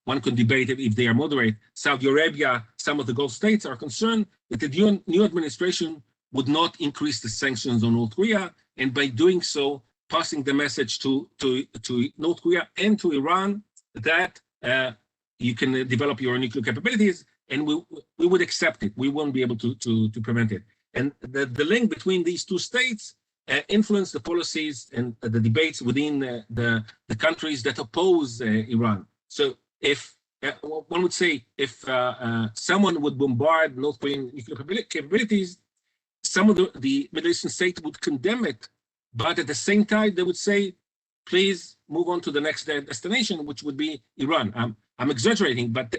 S3: one could debate if they are moderate, Saudi Arabia, some of the Gulf states are concerned that the new administration would not increase the sanctions on North Korea, and by doing so, passing the message to North Korea and to Iran that you can develop your nuclear capabilities, and we would accept it. We won't be able to prevent it. And the link between these two states influence the policies and the debates within the countries that oppose Iran. So if one would say, if someone would bombard North Korean nuclear capabilities, some of the Middle Eastern states would condemn it, but at the same time, they would say, please move on to the next destination, which would be Iran. I'm exaggerating, but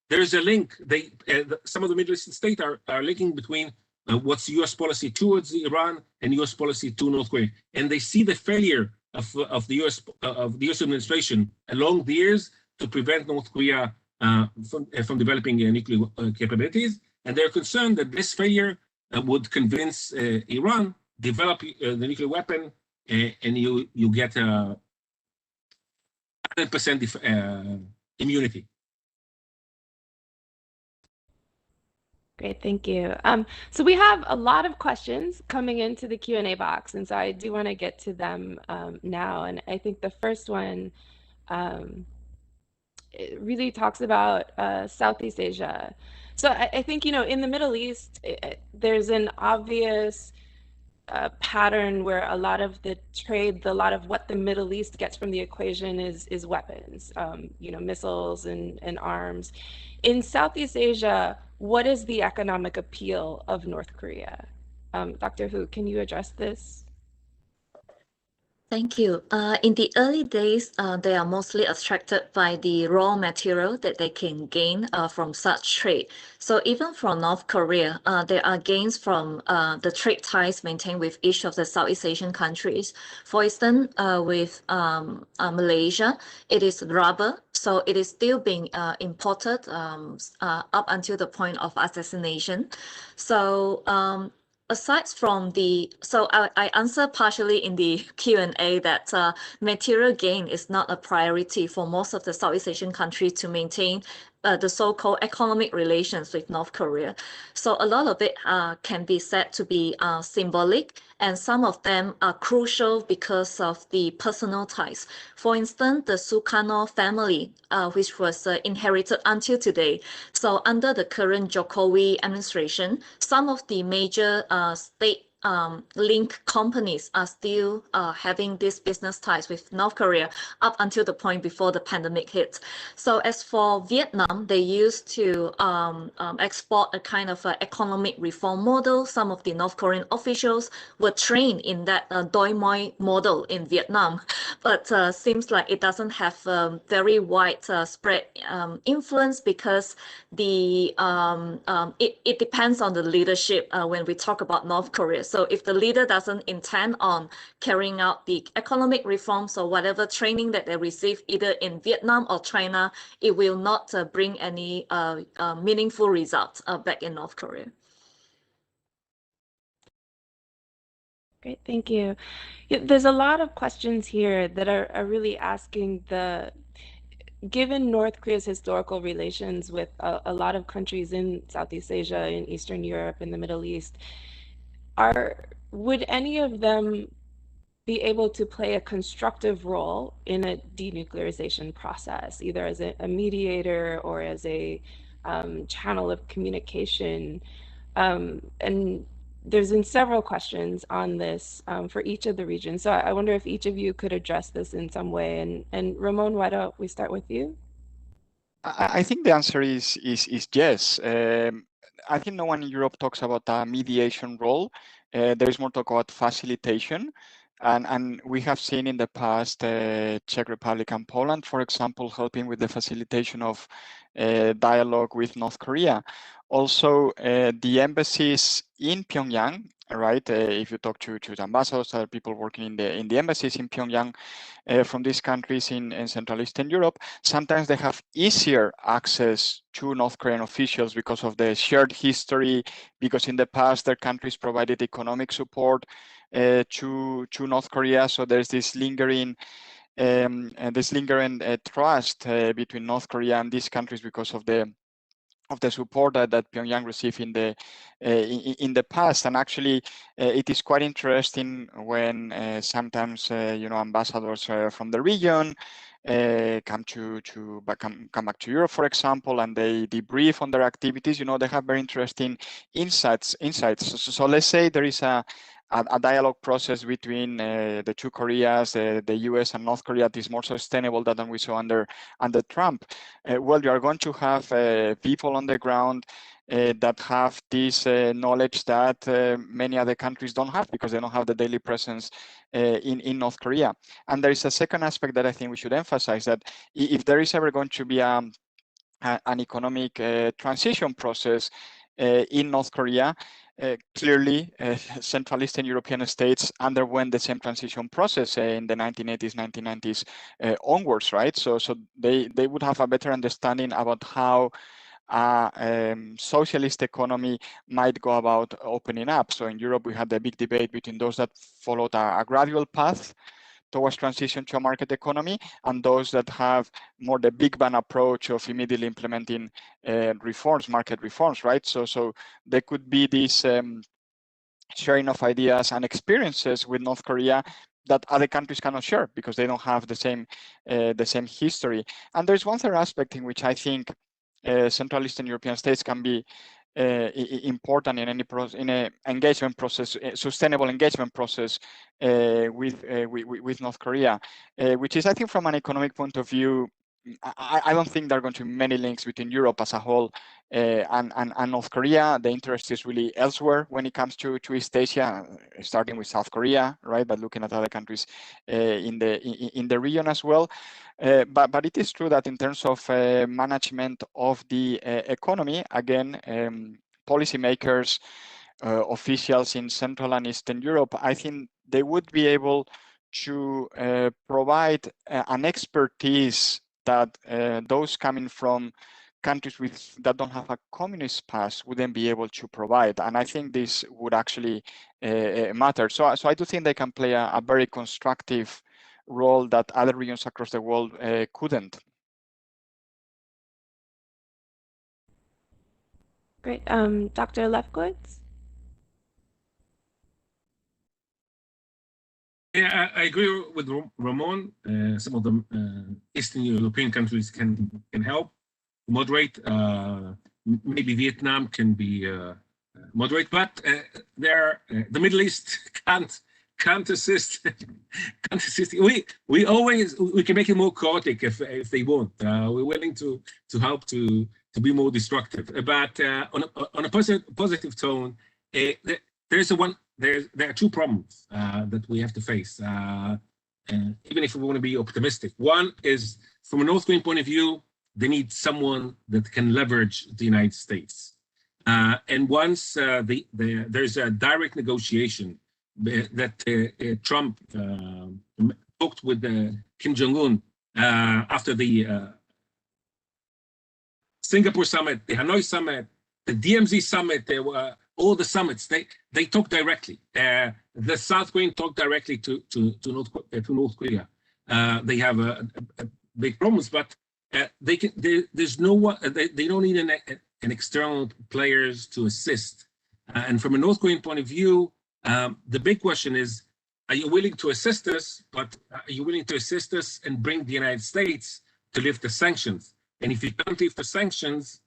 S3: there is a link. Some of the Middle Eastern states are linking between what's U.S. policy towards Iran and U.S. policy to North Korea, and they see the failure of the U.S. administration along the years to prevent North Korea from developing nuclear capabilities, and they're concerned that this failure would convince Iran develop the nuclear weapon, and you get 100% immunity.
S2: Great, thank you. So we have a lot of questions coming into the Q&A box, and so I do want to get to them now. And I think the first one it really talks about Southeast Asia. So I think, in the Middle East, there's an obvious pattern where a lot of the trade, a lot of what the Middle East gets from the equation is weapons, missiles and arms. In Southeast Asia, what is the economic appeal of North Korea? Dr. Hu, can you address this?
S1: Thank you. In the early days, they are mostly attracted by the raw material that they can gain from such trade. So even from North Korea, there are gains from the trade ties maintained with each of the Southeast Asian countries. For instance, with Malaysia, it is rubber. So it is still being imported up until the point of assassination. So aside from I answer partially in the Q&A that material gain is not a priority for most of the Southeast Asian countries to maintain the so-called economic relations with North Korea. So a lot of it can be said to be symbolic, and some of them are crucial because of the personal ties. For instance, the Sukarno family, which was inherited until today. So under the current Jokowi administration, some of the major state link companies are still having these business ties with North Korea up until the point before the pandemic hit. So as for Vietnam, they used to export a kind of economic reform model. Some of the North Korean officials were trained in that Doi Moi model in Vietnam, but seems like it doesn't have very wide spread influence because it depends on the leadership when we talk about North Korea. So if the leader doesn't intend on carrying out the economic reforms or whatever training that they receive either in Vietnam or China, it will not bring any meaningful results back in North Korea.
S2: Great, thank you. There's a lot of questions here that are really asking given North Korea's historical relations with a lot of countries in Southeast Asia, in Eastern Europe, in the Middle East, would any of them be able to play a constructive role in a denuclearization process, either as a mediator or as a channel of communication? And there's been several questions on this for each of the regions. So I wonder if each of you could address this in some way. And Ramon, why don't we start with you?
S4: I think the answer is yes. I think no one in Europe talks about a mediation role. There is more talk about facilitation. And we have seen in the past Czech Republic and Poland, for example, helping with the facilitation of dialogue with North Korea. Also, the embassies in Pyongyang, right? If you talk to the ambassadors, other people working in the embassies in Pyongyang from these countries in Central Eastern Europe, sometimes they have easier access to North Korean officials because of the shared history, because in the past their countries provided economic support to North Korea. So there's this lingering trust between North Korea and these countries because of the support that Pyongyang received in the past. And actually, it is quite interesting when sometimes ambassadors from the region come back to Europe, for example, and they debrief on their activities. They have very interesting insights. So let's say there is a dialogue process between the two Koreas, the US and North Korea, that is more sustainable than we saw under Trump. Well, you are going to have people on the ground that have this knowledge that many other countries don't have because they don't have the daily presence in North Korea. And there is a second aspect that I think we should emphasize, that if there is ever going to be an economic transition process in North Korea, clearly, Central Eastern European states underwent the same transition process in the 1980s, 1990s onwards, right? So they would have a better understanding about how socialist economy might go about opening up. So in Europe, we had the big debate between those that followed a gradual path towards transition to a market economy and those that have more the big bang approach of immediately implementing market reforms, right? So there could be this sharing of ideas and experiences with North Korea that other countries cannot share because they don't have the same history. And there's one third aspect in which I think Central Eastern European states can be important in an engagement process, sustainable engagement process with North Korea, which is, I think, from an economic point of view, I don't think there are going to be many links between Europe as a whole and North Korea. The interest is really elsewhere when it comes to East Asia, starting with South Korea, right? But looking at other countries in the region as well. But it is true that in terms of management of the economy, again, policymakers, officials in Central and Eastern Europe, I think they would be able to provide an expertise that those coming from countries that don't have a communist past wouldn't be able to provide. And I think this would actually matter. So I do think they can play a very constructive role that other regions across the world couldn't.
S2: Great. Dr. Lefkowitz?
S3: Yeah, I agree with Ramon. Some of the Eastern European countries can help moderate. Maybe Vietnam can be moderate, but the Middle East can't assist. Can't assist. We can make it more chaotic if they want. We're willing to help to be more destructive. But on a positive tone, there are two problems that we have to face, even if we want to be optimistic. One is, from a North Korean point of view, they need someone that can leverage the United States. And once there's a direct negotiation that Trump talked with Kim Jong-un after the Singapore summit, the Hanoi summit, the DMZ summit, there were all the summits, they talk directly. The South Korean talk directly to North Korea. They have big problems, but there's no one. They don't need an external players to assist. And from a North Korean point of view, the big question is: are you willing to assist us? But are you willing to assist us and bring the United States to lift the sanctions? And if you can't lift the sanctions,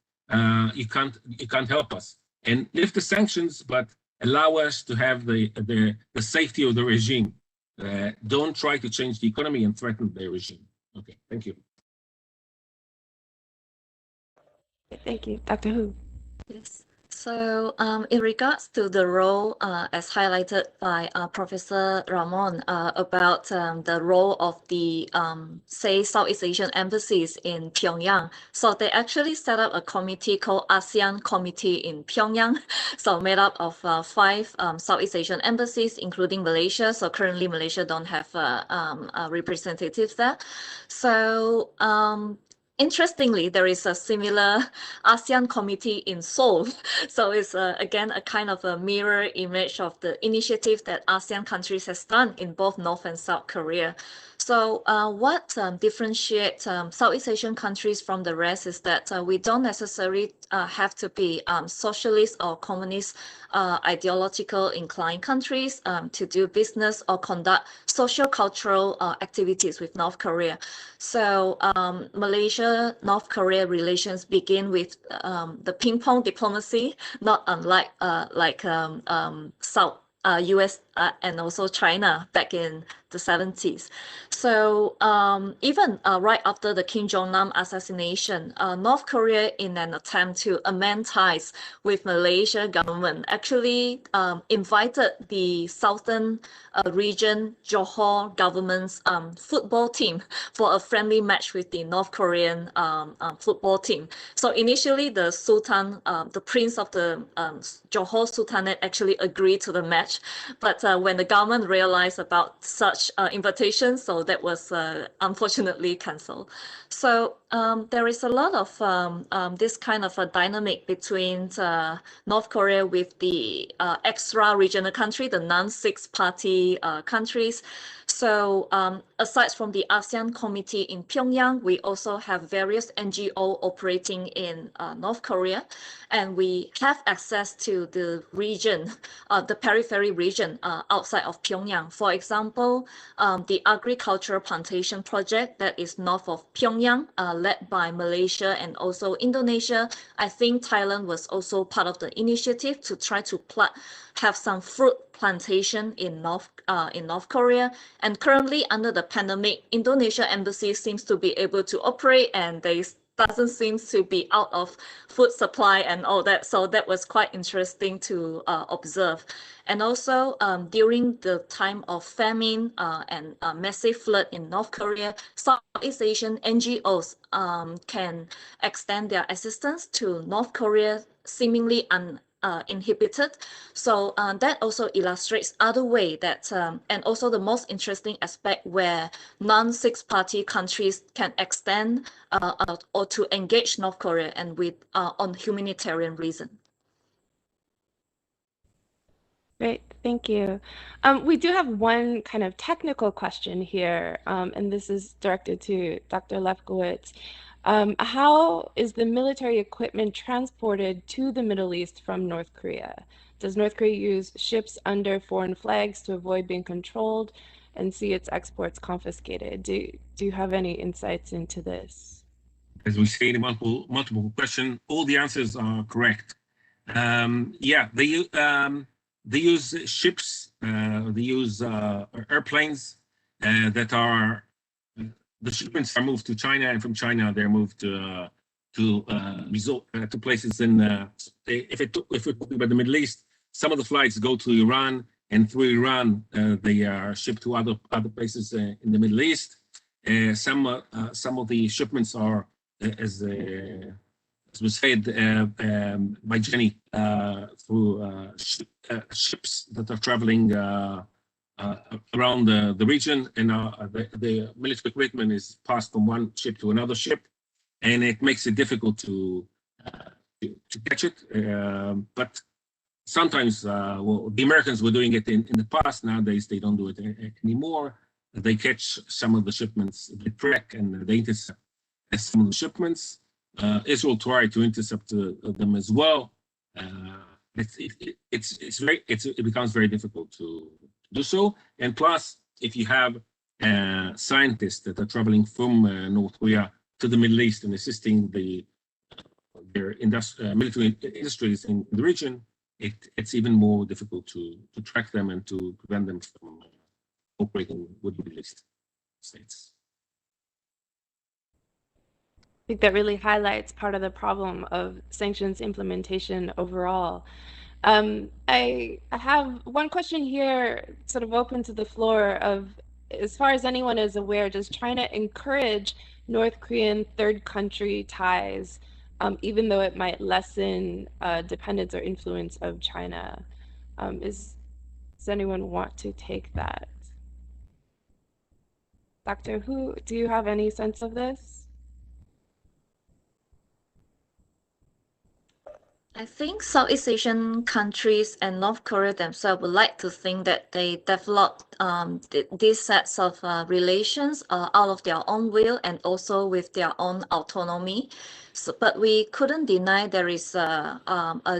S3: you can't help us. And lift the sanctions, but allow us to have the safety of the regime. Don't try to change the economy and threaten the regime. Okay, thank you.
S2: Thank you. Dr. Hu?
S1: Yes. So in regards to the role as highlighted by Professor Ramon about the role of the, say, Southeast Asian embassies in Pyongyang. So they actually set up a committee called ASEAN Committee in Pyongyang. So made up of 5 Southeast Asian embassies, including Malaysia. So currently Malaysia don't have representatives there. So interestingly, there is a similar ASEAN committee in Seoul. So it's again a kind of a mirror image of the initiative that ASEAN countries has done in both North and South Korea. So what differentiates Southeast Asian countries from the rest is that we don't necessarily have to be socialist or communist ideological inclined countries to do business or conduct social cultural activities with North Korea. So Malaysia-North Korea relations begin with the ping pong diplomacy, not unlike South US and also China back in the 70s. So even right after the Kim Jong-nam assassination, North Korea, in an attempt to amend ties with Malaysia government, actually invited the southern region Johor government's football team for a friendly match with the North Korean football team. So initially, the Sultan, the prince of the Johor Sultanate, actually agreed to the match. But when the government realized about such invitations, so that was unfortunately cancelled. So there is a lot of this kind of a dynamic between North Korea with the extra regional country, the non-six-party countries. So aside from the ASEAN Committee in Pyongyang, we also have various NGO operating in North Korea, and we have access to the region, the periphery region outside of Pyongyang. For example, the agricultural plantation project that is north of Pyongyang, led by Malaysia and also Indonesia. I think Thailand was also part of the initiative to try to have some fruit plantation in North Korea. And currently, under the pandemic, Indonesia embassy seems to be able to operate, and they doesn't seem to be out of food supply and all that. So that was quite interesting to observe. And also during the time of famine and massive flood in North Korea, Southeast Asian NGOs can extend their assistance to North Korea seemingly uninhibited. So that also illustrates other way that, and also the most interesting aspect where non-six-party countries can extend or to engage North Korea and with on humanitarian reason.
S2: Great, thank you. We do have one kind of technical question here, and this is directed to Dr. Lefkowitz. How is the military equipment transported to the Middle East from North Korea? Does North Korea use ships under foreign flags to avoid being controlled and see its exports confiscated? Do you have any insights into this?
S3: As we say in multiple question, all the answers are correct. Yeah, they use ships, they use airplanes that are, the shipments are moved to China, and from China they're moved to places in, if we're talking about the Middle East, some of the flights go to Iran, and through Iran they are shipped to other places in the Middle East. Some of the shipments are, as was said by Jenny, through ships that are traveling around the region, and the military equipment is passed from one ship to another ship, and it makes it difficult to catch it. But sometimes, well, the Americans were doing it in the past. Nowadays, they don't do it anymore. They catch some of the shipments, they track, and they intercept some of the shipments. Israel tried to intercept them as well. It becomes very difficult to do so. And plus, if you have scientists that are traveling from North Korea to the Middle East and assisting their military industries in the region, it's even more difficult to track them and to prevent them from operating with the Middle East states.
S2: I think that really highlights part of the problem of sanctions implementation overall. I have one question here, sort of open to the floor of, as far as anyone is aware, does China encourage North Korean third country ties, even though it might lessen dependence or influence of China? Does anyone want to take that? Dr. Hu, do you have any sense of this?
S1: I think Southeast Asian countries and North Korea themselves would like to think that they developed these sets of relations out of their own will and also with their own autonomy. So, but we couldn't deny there is a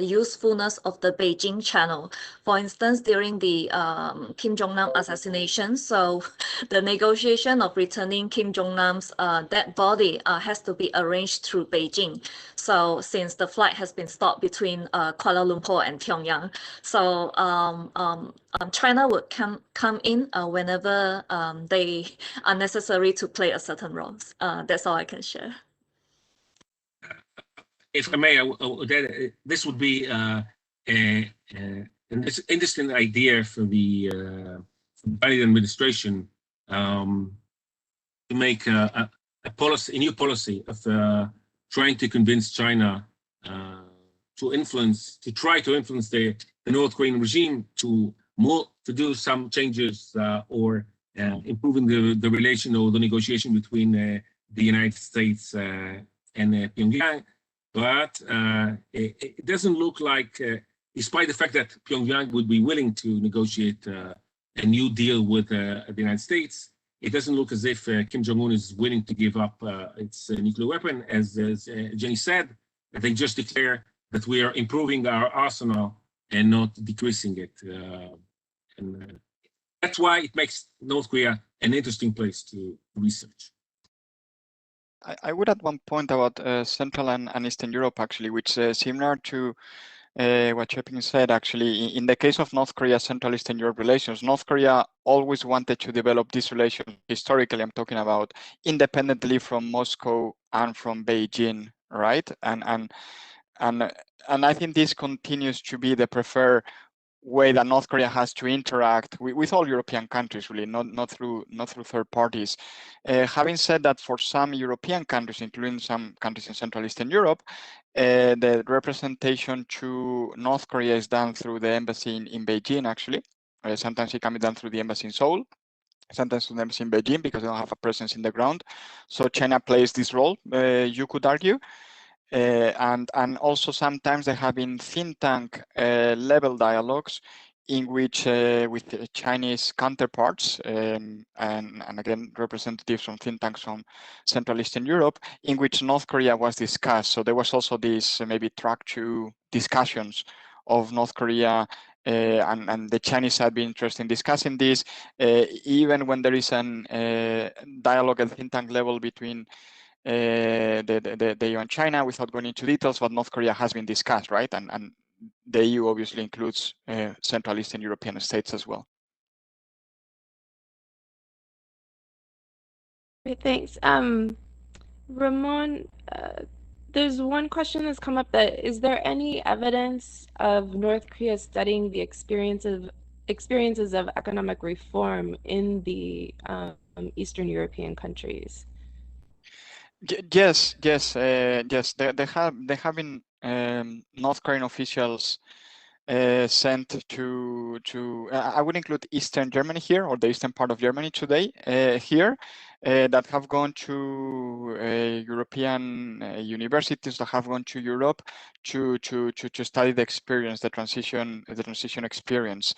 S1: usefulness of the Beijing channel. For instance, during the Kim Jong-nam assassination, so the negotiation of returning Kim Jong-nam's dead body has to be arranged through Beijing. So since the flight has been stopped between Kuala Lumpur and Pyongyang, so China would come in whenever they are necessary to play a certain role. That's all I can share.
S3: If I may, this would be an interesting idea for the Biden administration to make a new policy of trying to convince China to try to influence the North Korean regime to do some changes or improving the relation or the negotiation between the United States and Pyongyang. But it doesn't look like, despite the fact that Pyongyang would be willing to negotiate a new deal with the United States, it doesn't look as if Kim Jong-un is willing to give up its nuclear weapon. As Jenny said, they just declare that we are improving our arsenal and not decreasing it. And that's why it makes North Korea an interesting place to research.
S4: I would add one point about Central and Eastern Europe, actually, which is similar to what Chepin said. Actually, in the case of North Korea, Central Eastern Europe relations, North Korea always wanted to develop these relations, historically I'm talking about, independently from Moscow and from Beijing, right? And I think this continues to be the preferred way that North Korea has to interact with all European countries, really, not through third parties. Having said that, for some European countries, including some countries in Central Eastern Europe, the representation to North Korea is done through the embassy in Beijing, actually. Sometimes it can be done through the embassy in Seoul, sometimes through the embassy in Beijing, because they don't have a presence in the ground. So China plays this role, you could argue. And also sometimes there have been think tank level dialogues in which with Chinese counterparts and again representatives from think tanks from Central Eastern Europe, in which North Korea was discussed. So there was also this maybe track 2 discussions of North Korea, and the Chinese have been interested in discussing this, even when there is an dialogue at think tank level between the EU and China, without going into details, but North Korea has been discussed, right? And the EU obviously includes Central Eastern European states as well.
S2: Great, thanks. Ramon, there's one question that's come up that is there any evidence of North Korea studying the experiences of economic reform in the Eastern European countries?
S4: Yes. They have been North Korean officials sent to I would include Eastern Germany here, or the eastern part of Germany today here, that have gone to European universities, that have gone to Europe to study the experience, the transition experience.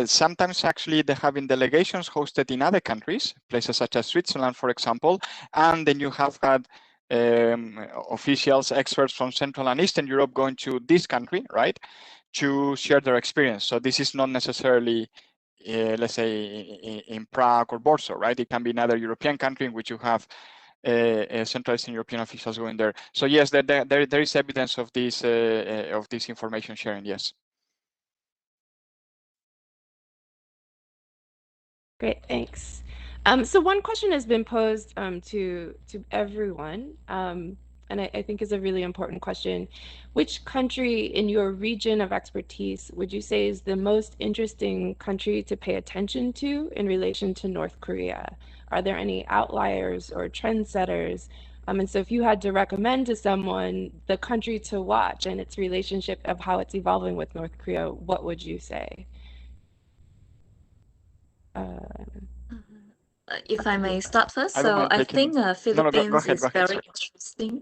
S4: Sometimes actually they have been delegations hosted in other countries, places such as Switzerland, for example, and then you have had officials, experts from Central and Eastern Europe going to this country, right, to share their experience. So this is not necessarily, let's say, in Prague or Warsaw, right? It can be another European country in which you have Central Eastern European officials going there. So yes, there is evidence of this information sharing. Yes.
S2: Great, thanks. So one question has been posed to everyone, and I think is a really important question. Which country in your region of expertise would you say is the most interesting country to pay attention to in relation to North Korea? Are there any outliers or trendsetters? And so if you had to recommend to someone the country to watch and its relationship of how it's evolving with North Korea, what would you say?
S1: If I may start first,
S4: I don't
S1: so
S4: mind
S1: I
S4: taking.
S1: think
S4: No, go
S1: Philippines
S4: ahead.
S1: is very
S4: Sorry.
S1: interesting.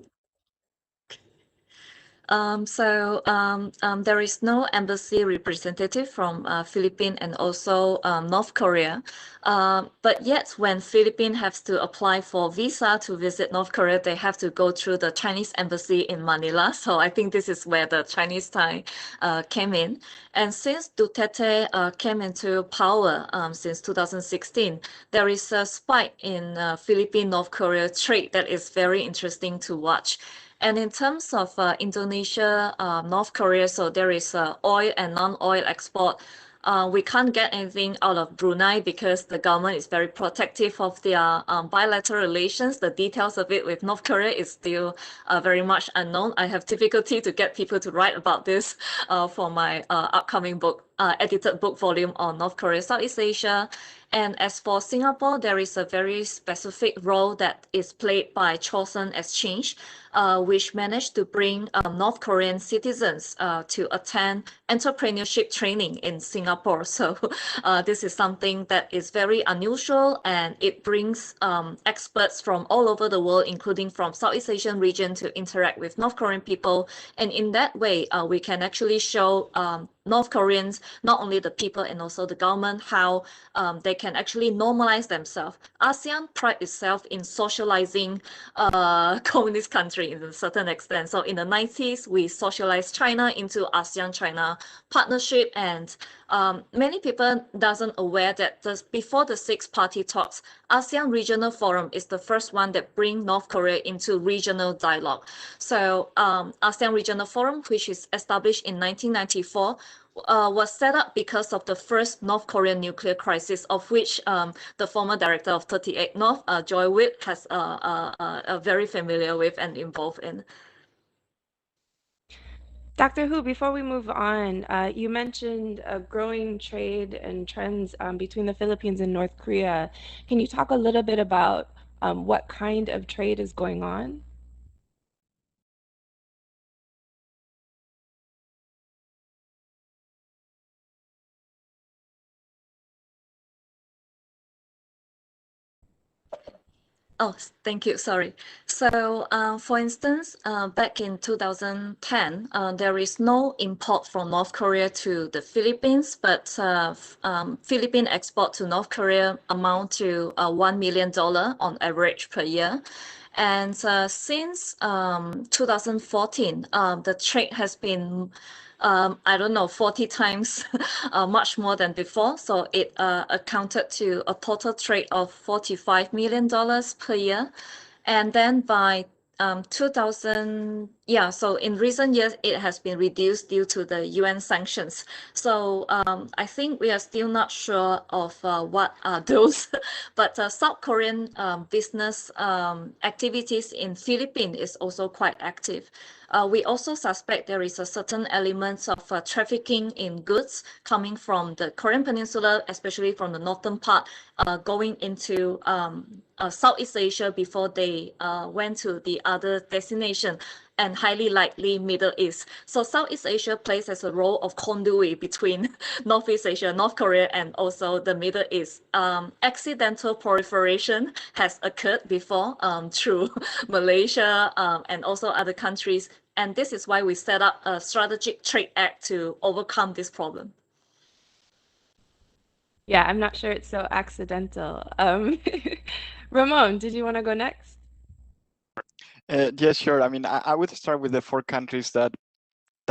S1: There is no embassy representative from Philippines and also North Korea. But yet, when Philippines has to apply for visa to visit North Korea, they have to go through the Chinese embassy in Manila. So I think this is where the Chinese tie came in. And since Duterte came into power since 2016, there is a spike in Philippine-North Korea trade that is very interesting to watch. And in terms of Indonesia, North Korea, so there is oil and non-oil export. We can't get anything out of Brunei because the government is very protective of their bilateral relations. The details of it with North Korea is still very much unknown. I have difficulty to get people to write about this for my upcoming book, edited book volume on North Korea, Southeast Asia. And as for Singapore, there is a very specific role that is played by Chosun Exchange, which managed to bring North Korean citizens to attend entrepreneurship training in Singapore. So this is something that is very unusual, and it brings experts from all over the world, including from Southeast Asian region, to interact with North Korean people. And in that way, we can actually show North Koreans, not only the people and also the government, how they can actually normalize themselves. ASEAN pride itself in socializing communist country in a certain extent. So in the 90s, we socialized China into ASEAN-China partnership, and many people doesn't aware that before the six-party talks, ASEAN Regional Forum is the first one that bring North Korea into regional dialogue. So ASEAN Regional Forum, which is established in 1994, was set up because of the first North Korean nuclear crisis, of which the former director of 38 North, Joy Witt, has very familiar with and involved in.
S2: Dr. Hu, before we move on, you mentioned growing trade and trends between the Philippines and North Korea. Can you talk a little bit about what kind of trade is going on?
S1: Oh, thank you. Sorry. So, for instance, back in 2010, there is no import from North Korea to the Philippines, but Philippine export to North Korea amount to $1 million on average per year. And since 2014, the trade has been I don't know, 40 times much more than before. So it accounted to a total trade of $45 million per year. And then by 2000, yeah, so in recent years, it has been reduced due to the UN sanctions. So I think we are still not sure of what are those, but South Korean business activities in Philippines is also quite active. We also suspect there is a certain element of trafficking in goods coming from the Korean Peninsula, especially from the northern part, going into Southeast Asia before they went to the other destination, and highly likely Middle East. So Southeast Asia plays as a role of conduit between Northeast Asia, North Korea, and also the Middle East. Accidental proliferation has occurred before through Malaysia and also other countries. And this is why we set up a Strategic Trade Act to overcome this problem.
S2: Yeah, I'm not sure it's so accidental. Ramon, did you want to go next?
S4: Yes, sure. I mean, I would start with the four countries that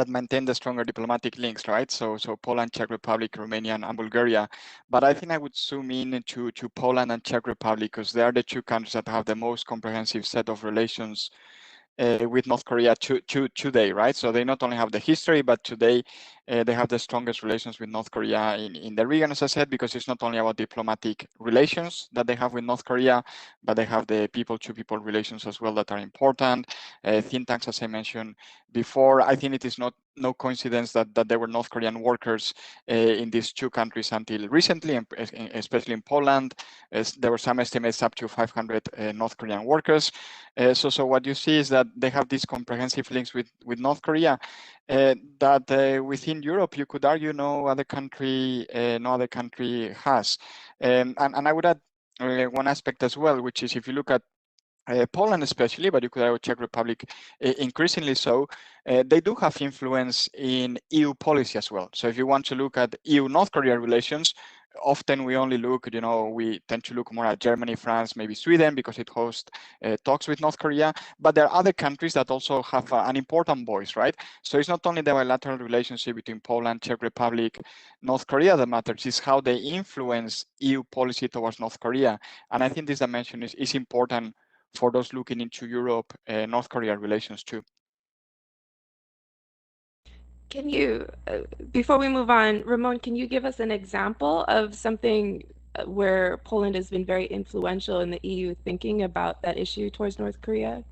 S4: maintain the stronger diplomatic links, right? So Poland, Czech Republic, Romania, and Bulgaria. But I think I would zoom in to Poland and Czech Republic because they are the two countries that have the most comprehensive set of relations with North Korea today, right? So they not only have the history, but today they have the strongest relations with North Korea in the region, as I said, because it's not only about diplomatic relations that they have with North Korea, but they have the people-to-people relations as well that are important. Think tanks, as I mentioned before. I think it is no coincidence that there were North Korean workers in these two countries until recently, especially in Poland. There were some estimates up to 500 North Korean workers. So what you see is that they have these comprehensive links with North Korea that within Europe you could argue no other country has. And I would add one aspect as well, which is if you look at Poland especially, but you could argue Czech Republic increasingly so, they do have influence in EU policy as well. So if you want to look at EU-North Korea relations, often we only look, we tend to look more at Germany, France, maybe Sweden, because it hosts talks with North Korea. But there are other countries that also have an important voice, right? So it's not only the bilateral relationship between Poland, Czech Republic, North Korea that matters, it's how they influence EU policy towards North Korea. And I think this dimension is important for those looking into Europe, North Korea relations too.
S2: Can you, before we move on, Ramon, can you give us an example of something where Poland has been very influential in the EU thinking about that issue towards North Korea?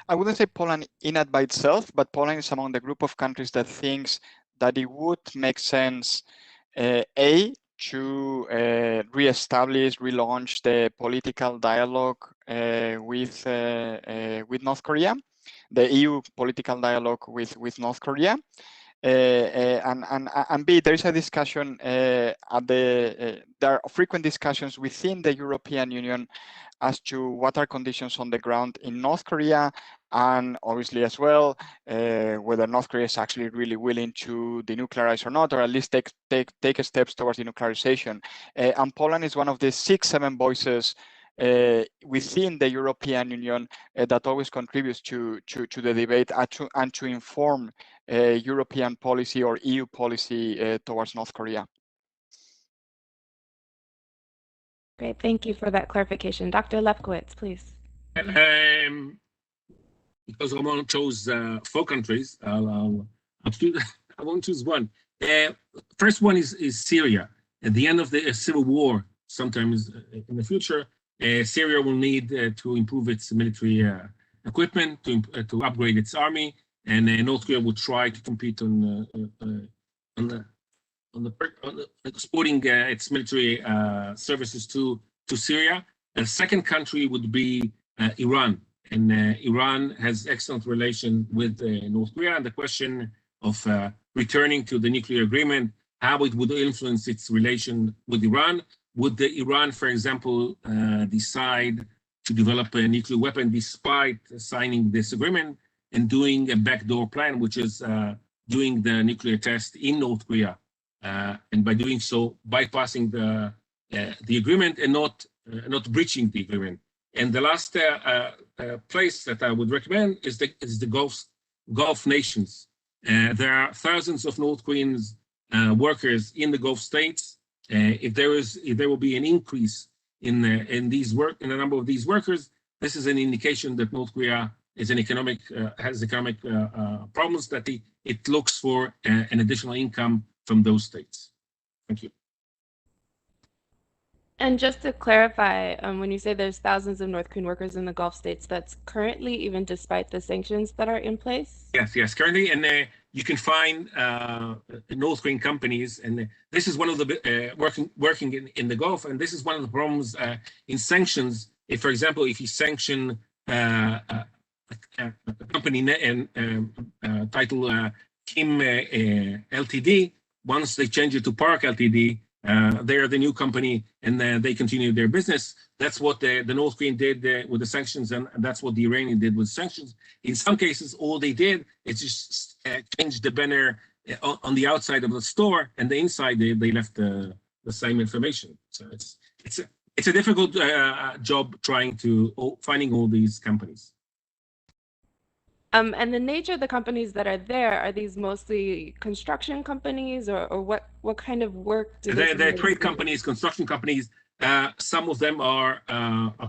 S4: I wouldn't say Poland in and by itself, but Poland is among the group of countries that thinks that it would make sense, to reestablish, relaunch the political dialogue with North Korea, the EU political dialogue with North Korea. And B, there is a discussion there are frequent discussions within the European Union as to what are conditions on the ground in North Korea, and obviously as well whether North Korea is actually really willing to denuclearize or not, or at least take steps towards denuclearization. And Poland is one of the 6-7 voices within the European Union that always contributes to the debate and to inform European policy or EU policy towards North Korea.
S2: Great, thank you for that clarification. Dr. Lefkowitz, please.
S3: Because Ramon chose 4 countries, I'll choose, I won't choose one. First one is Syria. At the end of the civil war, sometimes in the future, Syria will need to improve its military equipment, to upgrade its army, and North Korea will try to compete on exporting its military services to Syria. And the second country would be Iran. And Iran has excellent relation with North Korea. And the question of returning to the nuclear agreement, how it would influence its relation with Iran. Would Iran, for example, decide to develop a nuclear weapon despite signing this agreement and doing a backdoor plan, which is doing the nuclear test in North Korea, and by doing so, bypassing the agreement and not breaching the agreement. And the last place that I would recommend is the Gulf nations. There are thousands of North Korean workers in the Gulf states. If there will be an increase in the number of these workers, this is an indication that North Korea is has economic problems, that it looks for an additional income from those states. Thank you.
S2: And just to clarify, when you say there's thousands of North Korean workers in the Gulf states, that's currently, even despite the sanctions that are in place?
S3: Yes, currently, and you can find North Korean companies, and this is one of the working in the Gulf, and this is one of the problems in sanctions. If, for example, if you sanction a company title Kim Ltd, once they change it to Park Ltd, they are the new company, and they continue their business. That's what the North Korean did with the sanctions, and that's what the Iranian did with sanctions. In some cases, all they did is just change the banner on the outside of the store, and the inside they left the same information. So it's a difficult job trying to finding all these companies.
S2: And the nature of the companies that are there, are these mostly construction companies, or what kind of work do they do?
S3: They're trade companies, construction companies. Some of them are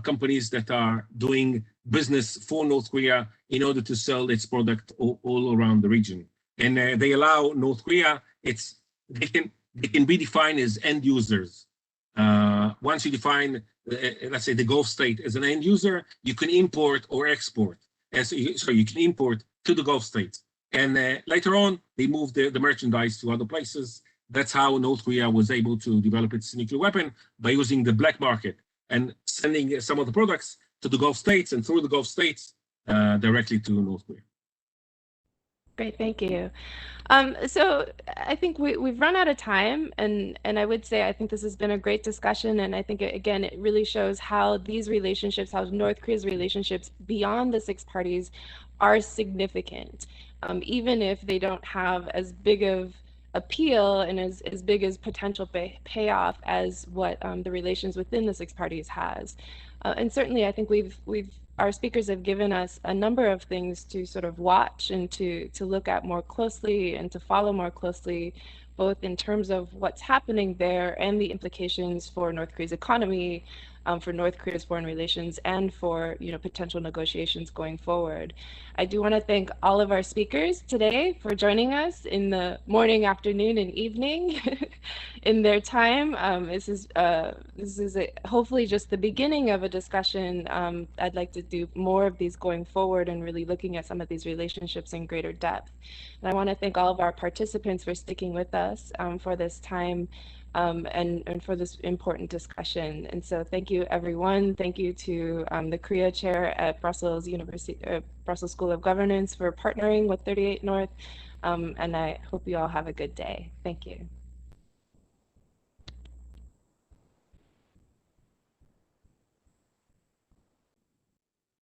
S3: companies that are doing business for North Korea in order to sell its product all around the region. And they allow North Korea, they can be defined as end users. Once you define, let's say, the Gulf state as an end user, you can import or export. So you can import to the Gulf states. And later on, they moved the merchandise to other places. That's how North Korea was able to develop its nuclear weapon, by using the black market and sending some of the products to the Gulf states and through the Gulf states directly to North Korea.
S2: Great, thank you. So I think we've run out of time, and I would say I think this has been a great discussion, and I think again it really shows how these relationships, how North Korea's relationships beyond the 6 parties are significant, even if they don't have as big of appeal and as big as potential payoff as what the relations within the 6 parties has. And certainly I think our speakers have given us a number of things to sort of watch and to look at more closely and to follow more closely, both in terms of what's happening there and the implications for North Korea's economy, for North Korea's foreign relations, and for potential negotiations going forward. I do want to thank all of our speakers today for joining us in the morning, afternoon, and evening in their time. This is hopefully just the beginning of a discussion. I'd like to do more of these going forward and really looking at some of these relationships in greater depth. And I want to thank all of our participants for sticking with us for this time. and for this important discussion. And so thank you, everyone. Thank you to the Korea Chair at Brussels University, Brussels School of Governance for partnering with 38 North. And I hope you all have a good day. Thank you.